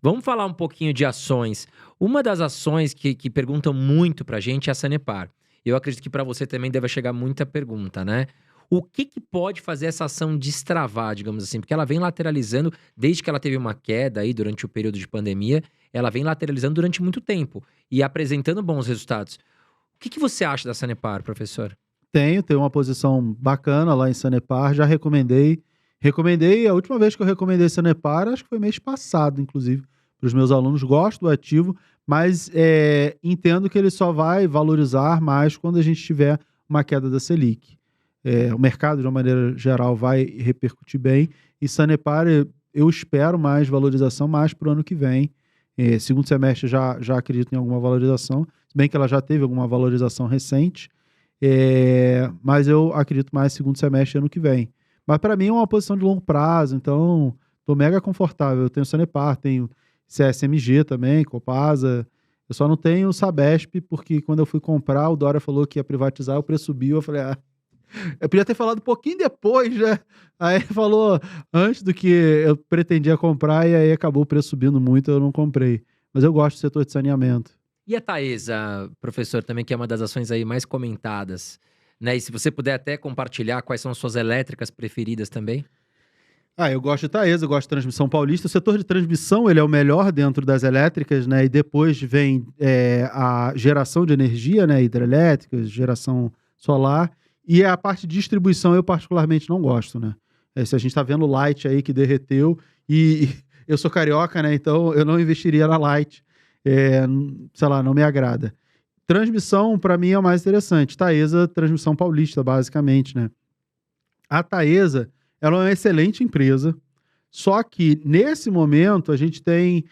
Vamos falar um pouquinho de ações. Uma das ações que perguntam muito pra gente é a Sanepar. Eu acredito que para você também deve chegar muita pergunta, né? O que pode fazer essa ação destravar, digamos assim? Porque ela vem lateralizando, desde que ela teve uma queda aí durante o período de pandemia, ela vem lateralizando durante muito tempo e apresentando bons resultados. O que você acha da Sanepar, professor? Tenho uma posição bacana lá em Sanepar, já recomendei. Recomendei, a última vez que eu recomendei Sanepar, acho que foi mês passado, inclusive, para os meus alunos. Gosto do ativo, mas entendo que ele só vai valorizar mais quando a gente tiver uma queda da Selic. O mercado, de uma maneira geral, vai repercutir bem. E Sanepar, eu espero mais valorização mais para o ano que vem. Segundo semestre já acredito em alguma valorização, se bem que ela já teve alguma valorização recente. Mas eu acredito mais segundo semestre ano que vem. Mas para mim é uma posição de longo prazo, então estou mega confortável. Eu tenho Sanepar, tenho CSMG também, Copasa. Eu só não tenho Sabesp, porque quando eu fui comprar, o Dória falou que ia privatizar, o preço subiu. Eu falei, eu podia ter falado um pouquinho depois, né? Aí ele falou antes do que eu pretendia comprar, e aí acabou o preço subindo muito, eu não comprei. Mas eu gosto do setor de saneamento. E a Taesa, professor, também que é uma das ações aí mais comentadas, né? E se você puder até compartilhar quais são as suas elétricas preferidas também. Eu gosto de Taesa, eu gosto de Transmissão Paulista. O setor de transmissão, ele é o melhor dentro das elétricas, né? E depois vem a geração de energia, né? Hidrelétrica, geração solar. E a parte de distribuição eu particularmente não gosto, né? Se a gente tá vendo o Light aí que derreteu, e eu sou carioca, né? Então eu não investiria na Light. Sei lá, não me agrada. Transmissão, para mim, é o mais interessante. Taesa, Transmissão Paulista, basicamente, né? A Taesa, ela é uma excelente empresa, só que, nesse momento, a gente tem,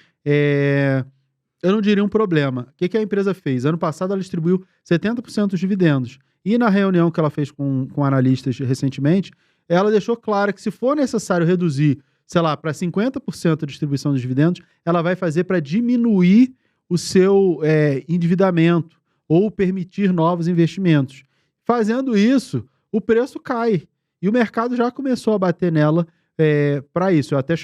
eu não diria um problema. O que a empresa fez? Ano passado, ela distribuiu 70% dos dividendos. E na reunião que ela fez com analistas recentemente, ela deixou claro que se for necessário reduzir, sei lá, para 50% a distribuição dos dividendos, ela vai fazer para diminuir o seu endividamento ou permitir novos investimentos. Fazendo isso, o preço cai. E o mercado já começou a bater nela para isso. Eu até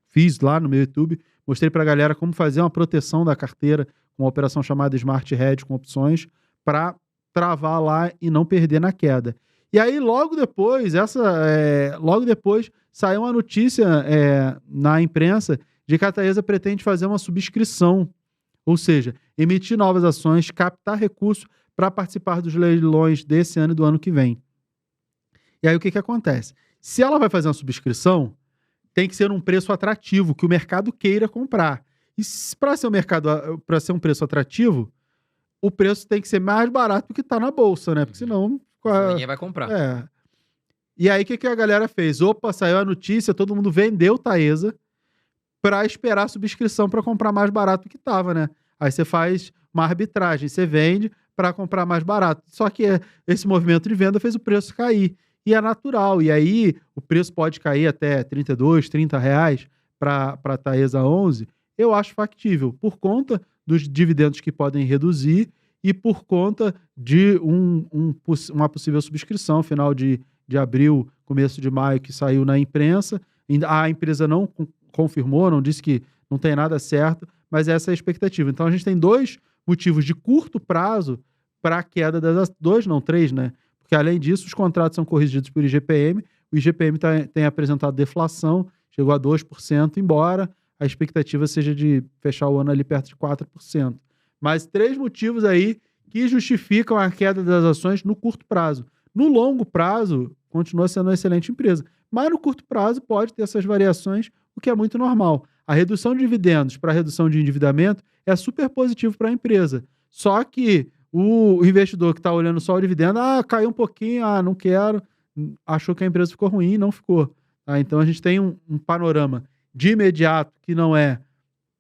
fiz lá no meu YouTube, mostrei para a galera como fazer uma proteção da carteira com uma operação chamada Smart Hedge com opções para travar lá e não perder na queda. E aí, logo depois saiu uma notícia na imprensa de que a Taesa pretende fazer uma subscrição, ou seja, emitir novas ações, captar recursos para participar dos leilões desse ano e do ano que vem. E aí o que acontece? Se ela vai fazer uma subscrição, tem que ser um preço atrativo, que o mercado queira comprar. E para ser um preço atrativo, o preço tem que ser mais barato do que está na bolsa, né? Porque senão ninguém vai comprar. E aí o que a galera fez? Opa, saiu a notícia, todo mundo vendeu Taesa para esperar a subscrição para comprar mais barato do que estava, né? Aí você faz uma arbitragem, você vende para comprar mais barato. Só que esse movimento de venda fez o preço cair. E é natural. E aí o preço pode cair até R$32, R$30 para a Taesa 11. Eu acho factível, por conta dos dividendos que podem reduzir e por conta de uma possível subscrição final de abril, começo de maio, que saiu na imprensa. A empresa não confirmou, não disse que não tem nada certo, mas essa é a expectativa. Então a gente tem dois motivos de curto prazo para a queda três, né? Porque além disso, os contratos são corrigidos por IGPM, o IGPM tem apresentado deflação, chegou a 2%, embora a expectativa seja de fechar o ano ali perto de 4%. Mas 3 motivos aí que justificam a queda das ações no curto prazo. No longo prazo, continua sendo uma excelente empresa. Mas no curto prazo pode ter essas variações, o que é muito normal. A redução de dividendos para a redução de endividamento é super positivo para a empresa. Só que o investidor que está olhando só o dividendo, caiu um pouquinho, não quero, achou que a empresa ficou ruim, não ficou. Então a gente tem um panorama de imediato que não é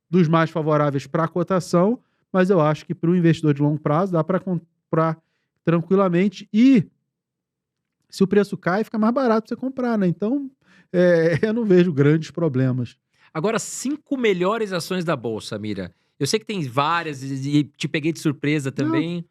dos mais favoráveis para a cotação, mas eu acho que para o investidor de longo prazo dá para comprar tranquilamente e se o preço cai, fica mais barato você comprar, né? Então eu não vejo grandes problemas. Agora, 5 melhores ações da Bolsa, Mira. Eu sei que tem várias e te peguei de surpresa também, não.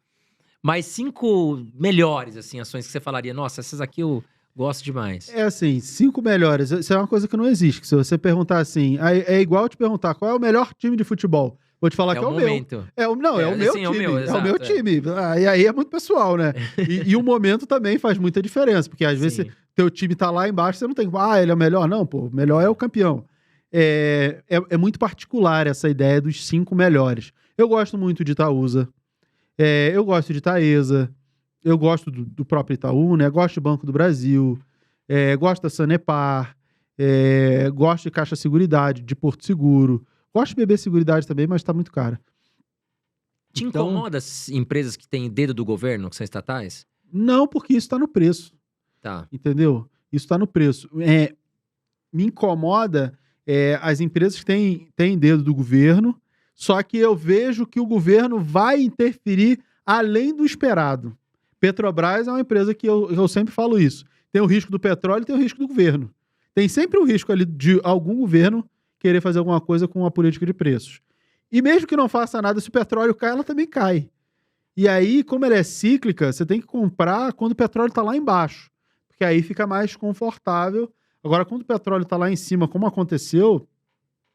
Mas 5 melhores, assim, ações que você falaria, nossa, essas aqui eu gosto demais. 5 melhores, isso é uma coisa que não existe. Se você perguntar assim, é igual te perguntar qual é o melhor time de futebol. Vou te falar É que o é o meu. momento. É o meu Sim, é o time. meu, É o meu exato, é. time. E aí é muito pessoal, né? E o momento também faz muita diferença, porque às vezes Sim. teu time tá lá embaixo, você não tem. Ele é o melhor. Não, pô, o melhor é o campeão. É muito particular essa ideia dos 5 melhores. Eu gosto muito de Itaúsa. Eu gosto de Taesa. Eu gosto do próprio Itaú, né? Gosto do Banco do Brasil. Gosto da Sanepar. Gosto de Caixa Seguridade, de Porto Seguro. Gosto de BB Seguridade também, mas tá muito cara. Te Então, incomoda as empresas que têm dedo do governo, que são estatais? não, porque isso tá no preço, Tá. entendeu? Isso tá no preço. Me incomoda as empresas que têm dedo do governo, só que eu vejo que o governo vai interferir além do esperado. Petrobras é uma empresa que eu sempre falo isso. Tem o risco do petróleo e tem o risco do governo. Tem sempre o risco ali de algum governo querer fazer alguma coisa com a política de preços. E mesmo que não faça nada, se o petróleo cai, ela também cai. E aí, como ela é cíclica, você tem que comprar quando o petróleo está lá embaixo, porque aí fica mais confortável. Agora, quando o petróleo está lá em cima, como aconteceu,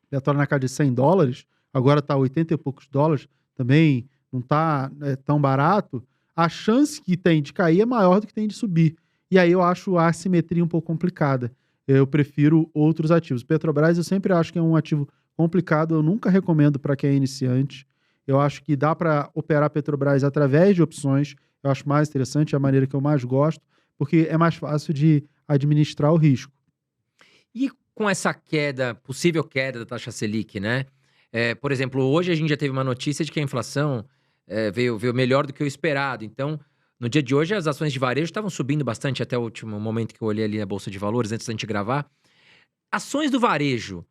petróleo na casa de $100, agora está 80 e poucos dólares, também não está tão barato, a chance que tem de cair é maior do que tem de subir. E aí eu acho a assimetria um pouco complicada. Eu prefiro outros ativos. Petrobras eu sempre acho que é um ativo complicado, eu nunca recomendo para quem é iniciante. Eu acho que dá para operar Petrobras através de opções, eu acho mais interessante, é a maneira que eu mais gosto, porque é mais fácil de administrar o risco. E com essa queda, possível queda da taxa Selic, né? Por exemplo, hoje a gente já teve uma notícia de que a inflação veio melhor do que o esperado. Então, no dia de hoje, as ações de varejo estavam subindo bastante até o último momento que eu olhei ali na Bolsa de Valores, antes da gente gravar. Ações do varejo,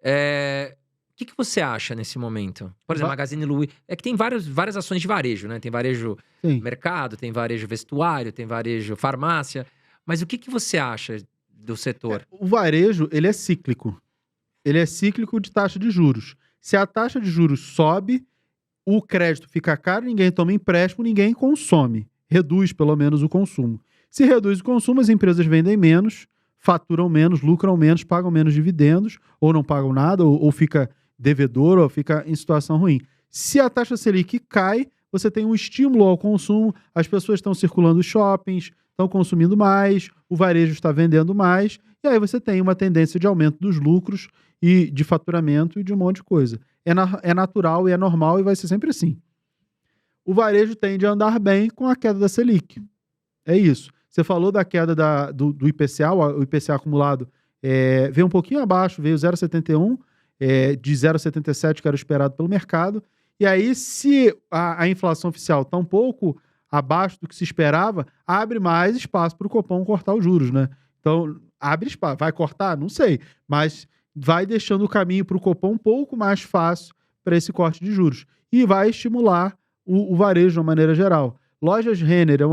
o que você acha nesse momento? Por exemplo, Magazine Luiza. É que tem várias ações de varejo, né? Tem varejo Sim. mercado, tem varejo vestuário, tem varejo farmácia. Mas o que você acha do setor? O varejo, ele é cíclico. Ele é cíclico de taxa de juros. Se a taxa de juros sobe, o crédito fica caro, ninguém toma empréstimo, ninguém consome. Reduz, pelo menos, o consumo. Se reduz o consumo, as empresas vendem menos, faturam menos, lucram menos, pagam menos dividendos, ou não pagam nada, ou fica devedor, ou fica em situação ruim. Se a taxa Selic cai, você tem um estímulo ao consumo, as pessoas estão circulando os shoppings, estão consumindo mais, o varejo está vendendo mais, e aí você tem uma tendência de aumento dos lucros e de faturamento e de um monte de coisa. É natural e é normal e vai ser sempre assim. O varejo tende a andar bem com a queda da Selic. É isso. Você falou da queda do IPCA, o IPCA acumulado veio um pouquinho abaixo, veio 0,71, de 0,77 que era esperado pelo mercado. E aí, se a inflação oficial está um pouco abaixo do que se esperava, abre mais espaço para o Copom cortar os juros, né? Então, abre espaço. Vai cortar? Não sei. Mas vai deixando o caminho para o Copom um pouco mais fácil para esse corte de juros. E vai estimular o varejo de uma maneira geral. Lojas Renner é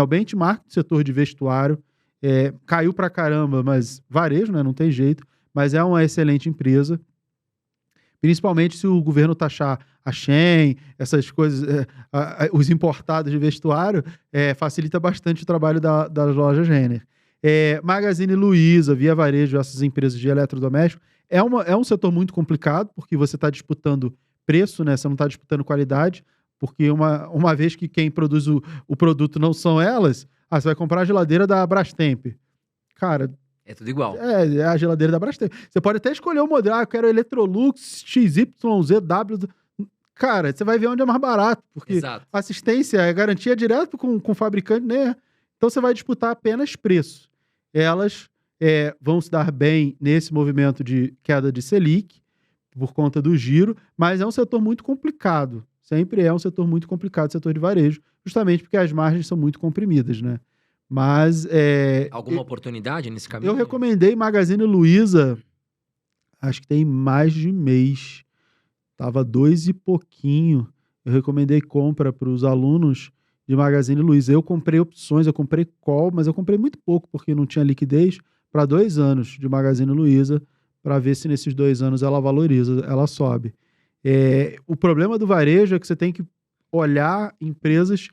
o benchmark do setor de vestuário. Caiu pra caramba, mas varejo, né? Não tem jeito. Mas é uma excelente empresa. Principalmente se o governo taxar a Shein, essas coisas, os importados de vestuário, facilita bastante o trabalho das lojas Renner. Magazine Luiza, Via Varejo, essas empresas de eletrodoméstico, é um setor muito complicado, porque você está disputando preço, né? Você não está disputando qualidade, porque uma vez que quem produz o produto não são elas, você vai comprar a geladeira da Brastemp. Cara... É tudo igual. É a geladeira da Brastemp. Você pode até escolher o modelo. Eu quero Electrolux, XYZW. Cara, você vai ver onde é mais barato. Porque Exato. assistência é garantia direto com o fabricante, né? Então você vai disputar apenas preço. Elas vão se dar bem nesse movimento de queda de Selic, por conta do giro, mas é um setor muito complicado. Sempre é um setor muito complicado, o setor de varejo, justamente porque as margens são muito comprimidas, né? Mas... Alguma oportunidade nesse caminho? Eu recomendei Magazine Luiza, acho que tem mais de mês. Tava 2 e pouquinho. Eu recomendei compra para os alunos de Magazine Luiza. Eu comprei opções, eu comprei call, mas eu comprei muito pouco, porque não tinha liquidez, para 2 anos de Magazine Luiza, para ver se nesses 2 anos ela valoriza, ela sobe. O problema do varejo é que você tem que olhar empresas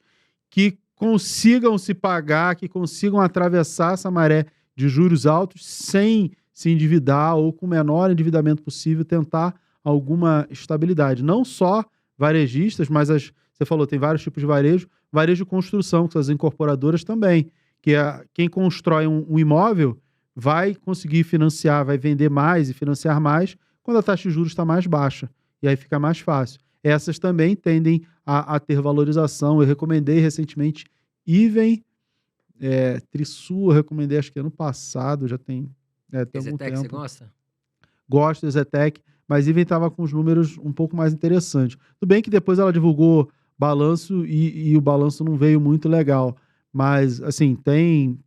que consigam se pagar, que consigam atravessar essa maré de juros altos sem se endividar ou com o menor endividamento possível, tentar alguma estabilidade. Não só varejistas, mas você falou, tem vários tipos de varejo. Varejo de construção, que são as incorporadoras também. Que quem constrói um imóvel vai conseguir financiar, vai vender mais e financiar mais quando a taxa de juros está mais baixa. E aí fica mais fácil. Essas também tendem a ter valorização. Eu recomendei recentemente Iven, Trisul, eu recomendei acho que ano passado, já tem algum Exetec, você tempo. gosta? Gosto do Exetec, mas Iven estava com os números um pouco mais interessantes. Tudo bem que depois ela divulgou balanço e o balanço não veio muito legal. Mas, assim, tem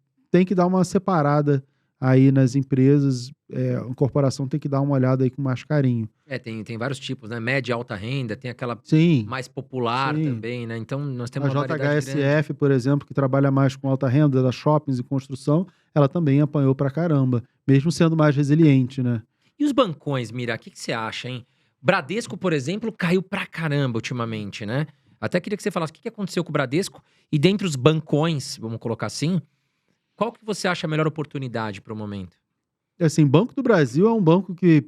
que dar uma separada aí nas empresas. A corporação tem que dar uma olhada aí com mais carinho. Tem vários tipos, né? Média e alta renda, tem aquela Sim, mais popular sim. também, né? Então, nós temos A uma variedade grande. JHSF, por exemplo, que trabalha mais com alta renda, da shoppings e construção, ela também apanhou pra caramba, mesmo sendo mais resiliente, né? E os bancões, Mira, o que você acha, hein? Bradesco, por exemplo, caiu pra caramba ultimamente, né? Até queria que você falasse o que aconteceu com o Bradesco e dentre os bancões, vamos colocar assim, qual que você acha a melhor oportunidade para o momento? Assim, Banco do Brasil é um banco que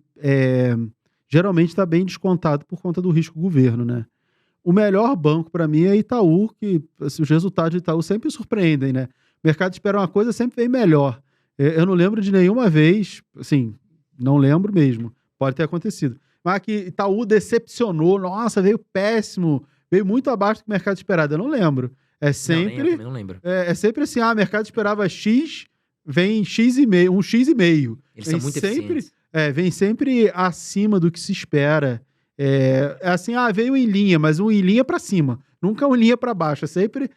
geralmente está bem descontado por conta do risco governo, né? O melhor banco para mim é Itaú, que assim, os resultados de Itaú sempre surpreendem, né? O mercado espera uma coisa, sempre vem melhor. Eu não lembro de nenhuma vez, assim, não lembro mesmo, pode ter acontecido. Mas que Itaú decepcionou, nossa, veio péssimo, veio muito abaixo do que o mercado esperava. Eu não lembro. É Não, eu sempre, também não lembro. sempre assim, o mercado esperava X, vem X e meio, um X e meio. Eles são muito eficientes. Vem sempre acima do que se espera. Assim, veio em linha, mas um em linha para cima. Nunca um em linha para baixo. É sempre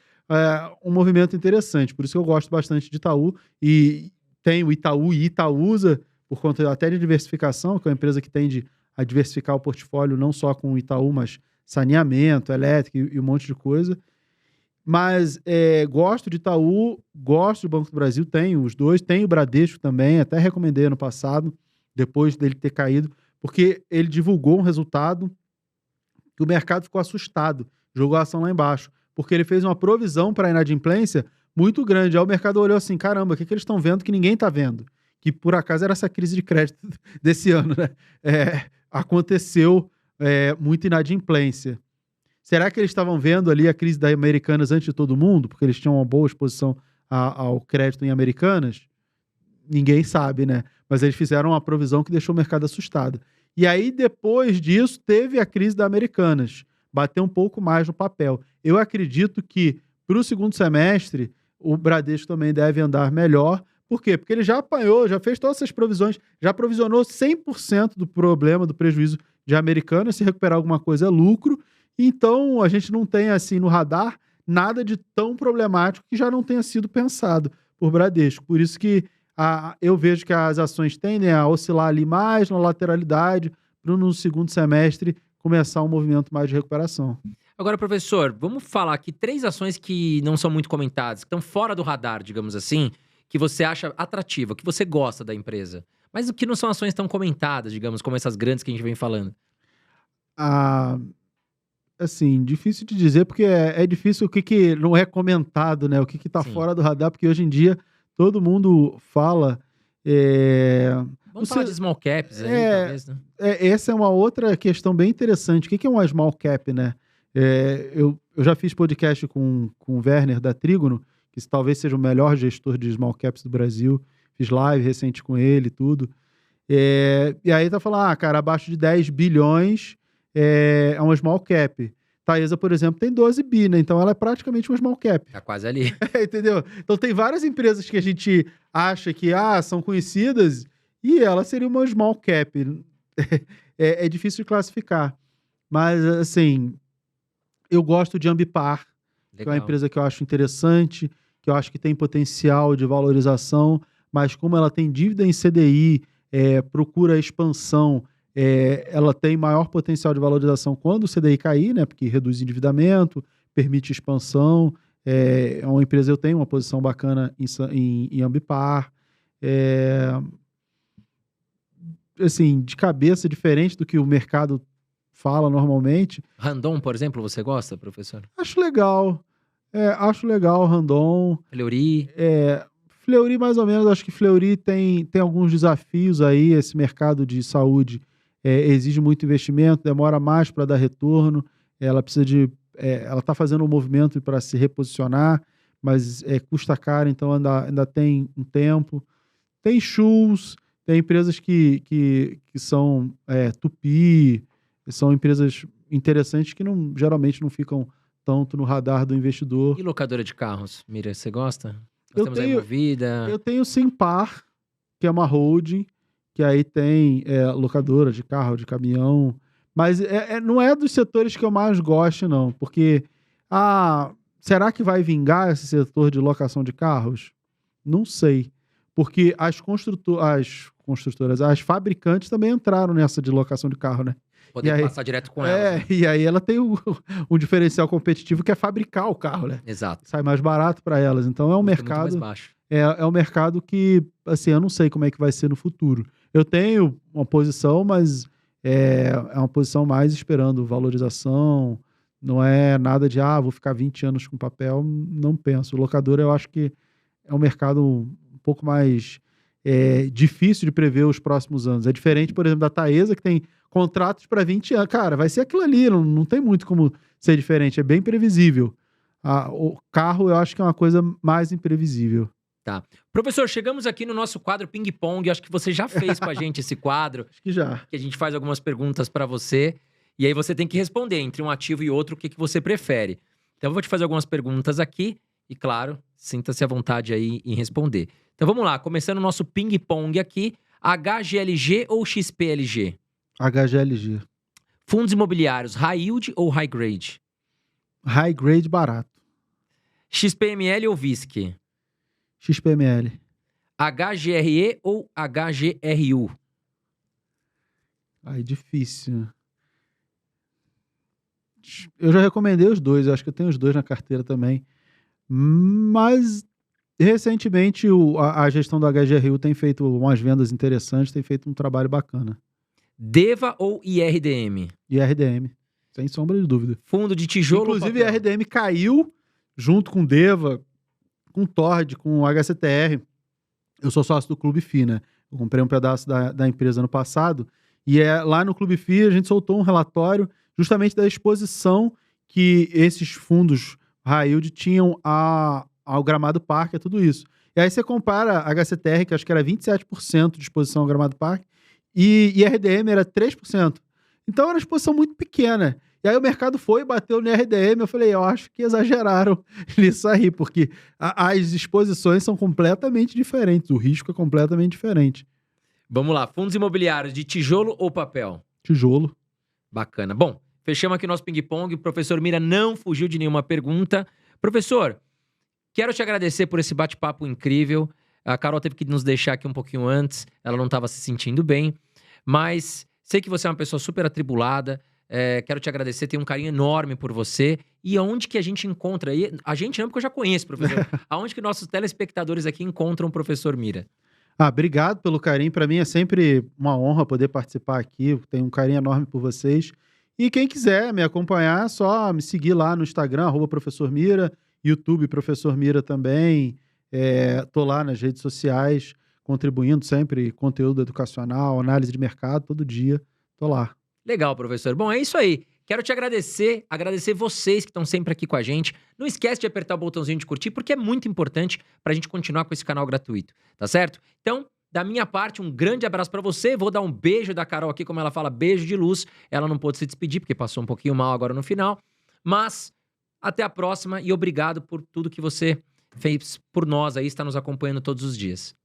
um movimento interessante. Por isso que eu gosto bastante de Itaú. E tem o Itaú e Itaúsa, por conta até de diversificação, que é uma empresa que tende a diversificar o portfólio não só com o Itaú, mas saneamento, elétrico e um monte de coisa. Mas gosto de Itaú, gosto do Banco do Brasil, tenho os dois, tenho o Bradesco também, até recomendei ano passado, depois dele ter caído, porque ele divulgou um resultado que o mercado ficou assustado, jogou a ação lá embaixo, porque ele fez uma provisão para a inadimplência muito grande. Aí o mercado olhou assim, caramba, o que eles estão vendo que ninguém está vendo? Que por acaso era essa crise de crédito desse ano, né? Aconteceu muita inadimplência. Será que eles estavam vendo ali a crise das Americanas antes de todo mundo? Porque eles tinham uma boa exposição ao crédito em Americanas? Ninguém sabe, né? Mas eles fizeram uma provisão que deixou o mercado assustado. E aí, depois disso, teve a crise das Americanas. Bateu um pouco mais no papel. Eu acredito que, para o segundo semestre, o Bradesco também deve andar melhor. Por quê? Porque ele já apanhou, já fez todas essas provisões, já provisionou 100% do problema, do prejuízo de Americanas. Se recuperar alguma coisa é lucro. Então, a gente não tem, assim, no radar, nada de tão problemático que já não tenha sido pensado por Bradesco. Por isso que eu vejo que as ações tendem a oscilar ali mais na lateralidade, para no segundo semestre começar um movimento mais de recuperação. Agora, professor, vamos falar aqui 3 ações que não são muito comentadas, que estão fora do radar, digamos assim, que você acha atrativa, que você gosta da empresa, mas que não são ações tão comentadas, digamos, como essas grandes que a gente vem falando. Assim, difícil de dizer, porque é difícil o que não é comentado, né? O que está Sim. fora do radar, porque hoje em dia todo mundo fala. Vamos falar de small caps aí, talvez, né? Essa é uma outra questão bem interessante. O que é uma small cap, né? Eu já fiz podcast com o Werner da Trígono, que talvez seja o melhor gestor de small caps do Brasil. Fiz live recente com ele e tudo. E aí tá falando, cara, abaixo de 10 bilhões é uma small cap. Taesa, por exemplo, tem 12 bi, né? Então ela é praticamente uma small cap. Tá quase ali. Entendeu? Então tem várias empresas que a gente acha que são conhecidas e ela seria uma small cap. É difícil de classificar. Mas, assim, eu gosto de Ambipar, que é uma empresa que eu acho interessante, que eu acho que tem potencial de valorização, mas como ela tem dívida em CDI, procura expansão, ela tem maior potencial de valorização quando o CDI cair, né? Porque reduz endividamento, permite expansão. É uma empresa, eu tenho uma posição bacana em Ambipar. Assim, de cabeça, diferente do que o mercado fala normalmente. Randon, por exemplo, você gosta, professor? Acho legal. Acho legal, Randon. Fleury. Fleury, mais ou menos. Acho que Fleury tem alguns desafios aí. Esse mercado de saúde exige muito investimento, demora mais para dar retorno, ela precisa ela está fazendo um movimento para se reposicionar, mas custa caro, então ainda tem um tempo. Tem shoes, tem empresas que são Tupi, são empresas interessantes que geralmente não ficam tanto no radar do investidor. E locadora de carros, Mira, você gosta? Nós Eu temos a tenho- Movida. Eu tenho Simpar, que é uma holding, que aí tem locadora de carro, de caminhão, mas não é dos setores que eu mais gosto, não, porque será que vai vingar esse setor de locação de carros? Não sei, porque as construtoras, as fabricantes também entraram nessa de locação de carro, né? Poder e aí- passar direto com ela. Né? E aí ela tem um diferencial competitivo que é fabricar o carro, né? Exato. Sai mais barato para elas, então é um Custa muito mercado... mais baixo. É um mercado que, assim, eu não sei como é que vai ser no futuro. Eu tenho uma posição, mas é uma posição mais esperando valorização. Não é nada de, vou ficar 20 anos com papel. Não penso. Locadora, eu acho que é um mercado um pouco mais difícil de prever os próximos anos. É diferente, por exemplo, da Taesa, que tem contratos para 20 anos. Cara, vai ser aquilo ali. Não tem muito como ser diferente. É bem previsível. O carro, eu acho que é uma coisa mais imprevisível. Tá. Professor, chegamos aqui no nosso quadro Ping Pong. Acho que você já fez com a gente esse quadro. Acho que já. Que a gente faz algumas perguntas para você. E aí você tem que responder entre um ativo e outro o que você prefere. Então eu vou te fazer algumas perguntas aqui. E claro, sinta-se à vontade aí em responder. Então vamos lá, começando o nosso Ping Pong aqui. HGLG ou XPLG? HGLG. Fundos imobiliários, high yield ou high grade? High grade barato. XPML ou VISC? XPML. HGRE ou HGRU? Aí, difícil. Eu já recomendei os dois, eu acho que eu tenho os dois na carteira também. Mas, recentemente, a gestão do HGRU tem feito umas vendas interessantes, tem feito um trabalho bacana. DEVA ou IRDM? E RDM, sem sombra de dúvida. Fundo de tijolo Inclusive, ou a papel? RDM caiu junto com Deva, com Tord, com HCTR. Eu sou sócio do Clube FI, né? Eu comprei um pedaço da empresa no passado. E lá no Clube FI a gente soltou um relatório justamente da exposição que esses fundos high yield tinham ao Gramado Parque, é tudo isso. E aí você compara a HCTR, que acho que era 27% de exposição ao Gramado Parque, e RDM era 3%. Então era uma exposição muito pequena. E aí o mercado foi e bateu no RDM. Eu falei, eu acho que exageraram nisso aí, porque as exposições são completamente diferentes. O risco é completamente diferente. Vamos lá, fundos imobiliários de tijolo ou papel? Tijolo. Bacana. Bom, fechamos aqui o nosso ping-pong. O professor Mira não fugiu de nenhuma pergunta. Professor, quero te agradecer por esse bate-papo incrível. A Carol teve que nos deixar aqui um pouquinho antes. Ela não estava se sentindo bem. Mas sei que você é uma pessoa super atribulada. Quero te agradecer, tenho um carinho enorme por você. E aonde que a gente encontra? A gente não, porque eu já conheço, professor. Aonde que nossos telespectadores aqui encontram o professor Mira? Obrigado pelo carinho. Para mim é sempre uma honra poder participar aqui. Eu tenho um carinho enorme por vocês. E quem quiser me acompanhar, é só me seguir lá no Instagram, @professor Mira, YouTube Professor Mira também. Tô lá nas redes sociais, contribuindo sempre, conteúdo educacional, análise de mercado, todo dia. Tô lá. Legal, professor. Bom, é isso aí. Quero te agradecer vocês que estão sempre aqui com a gente. Não esquece de apertar o botãozinho de curtir, porque é muito importante pra gente continuar com esse canal gratuito, tá certo? Então, da minha parte, um grande abraço pra você. Vou dar um beijo da Carol aqui, como ela fala, beijo de luz. Ela não pôde se despedir, porque passou um pouquinho mal agora no final. Mas, até a próxima e obrigado por tudo que você fez por nós aí, está nos acompanhando todos os dias.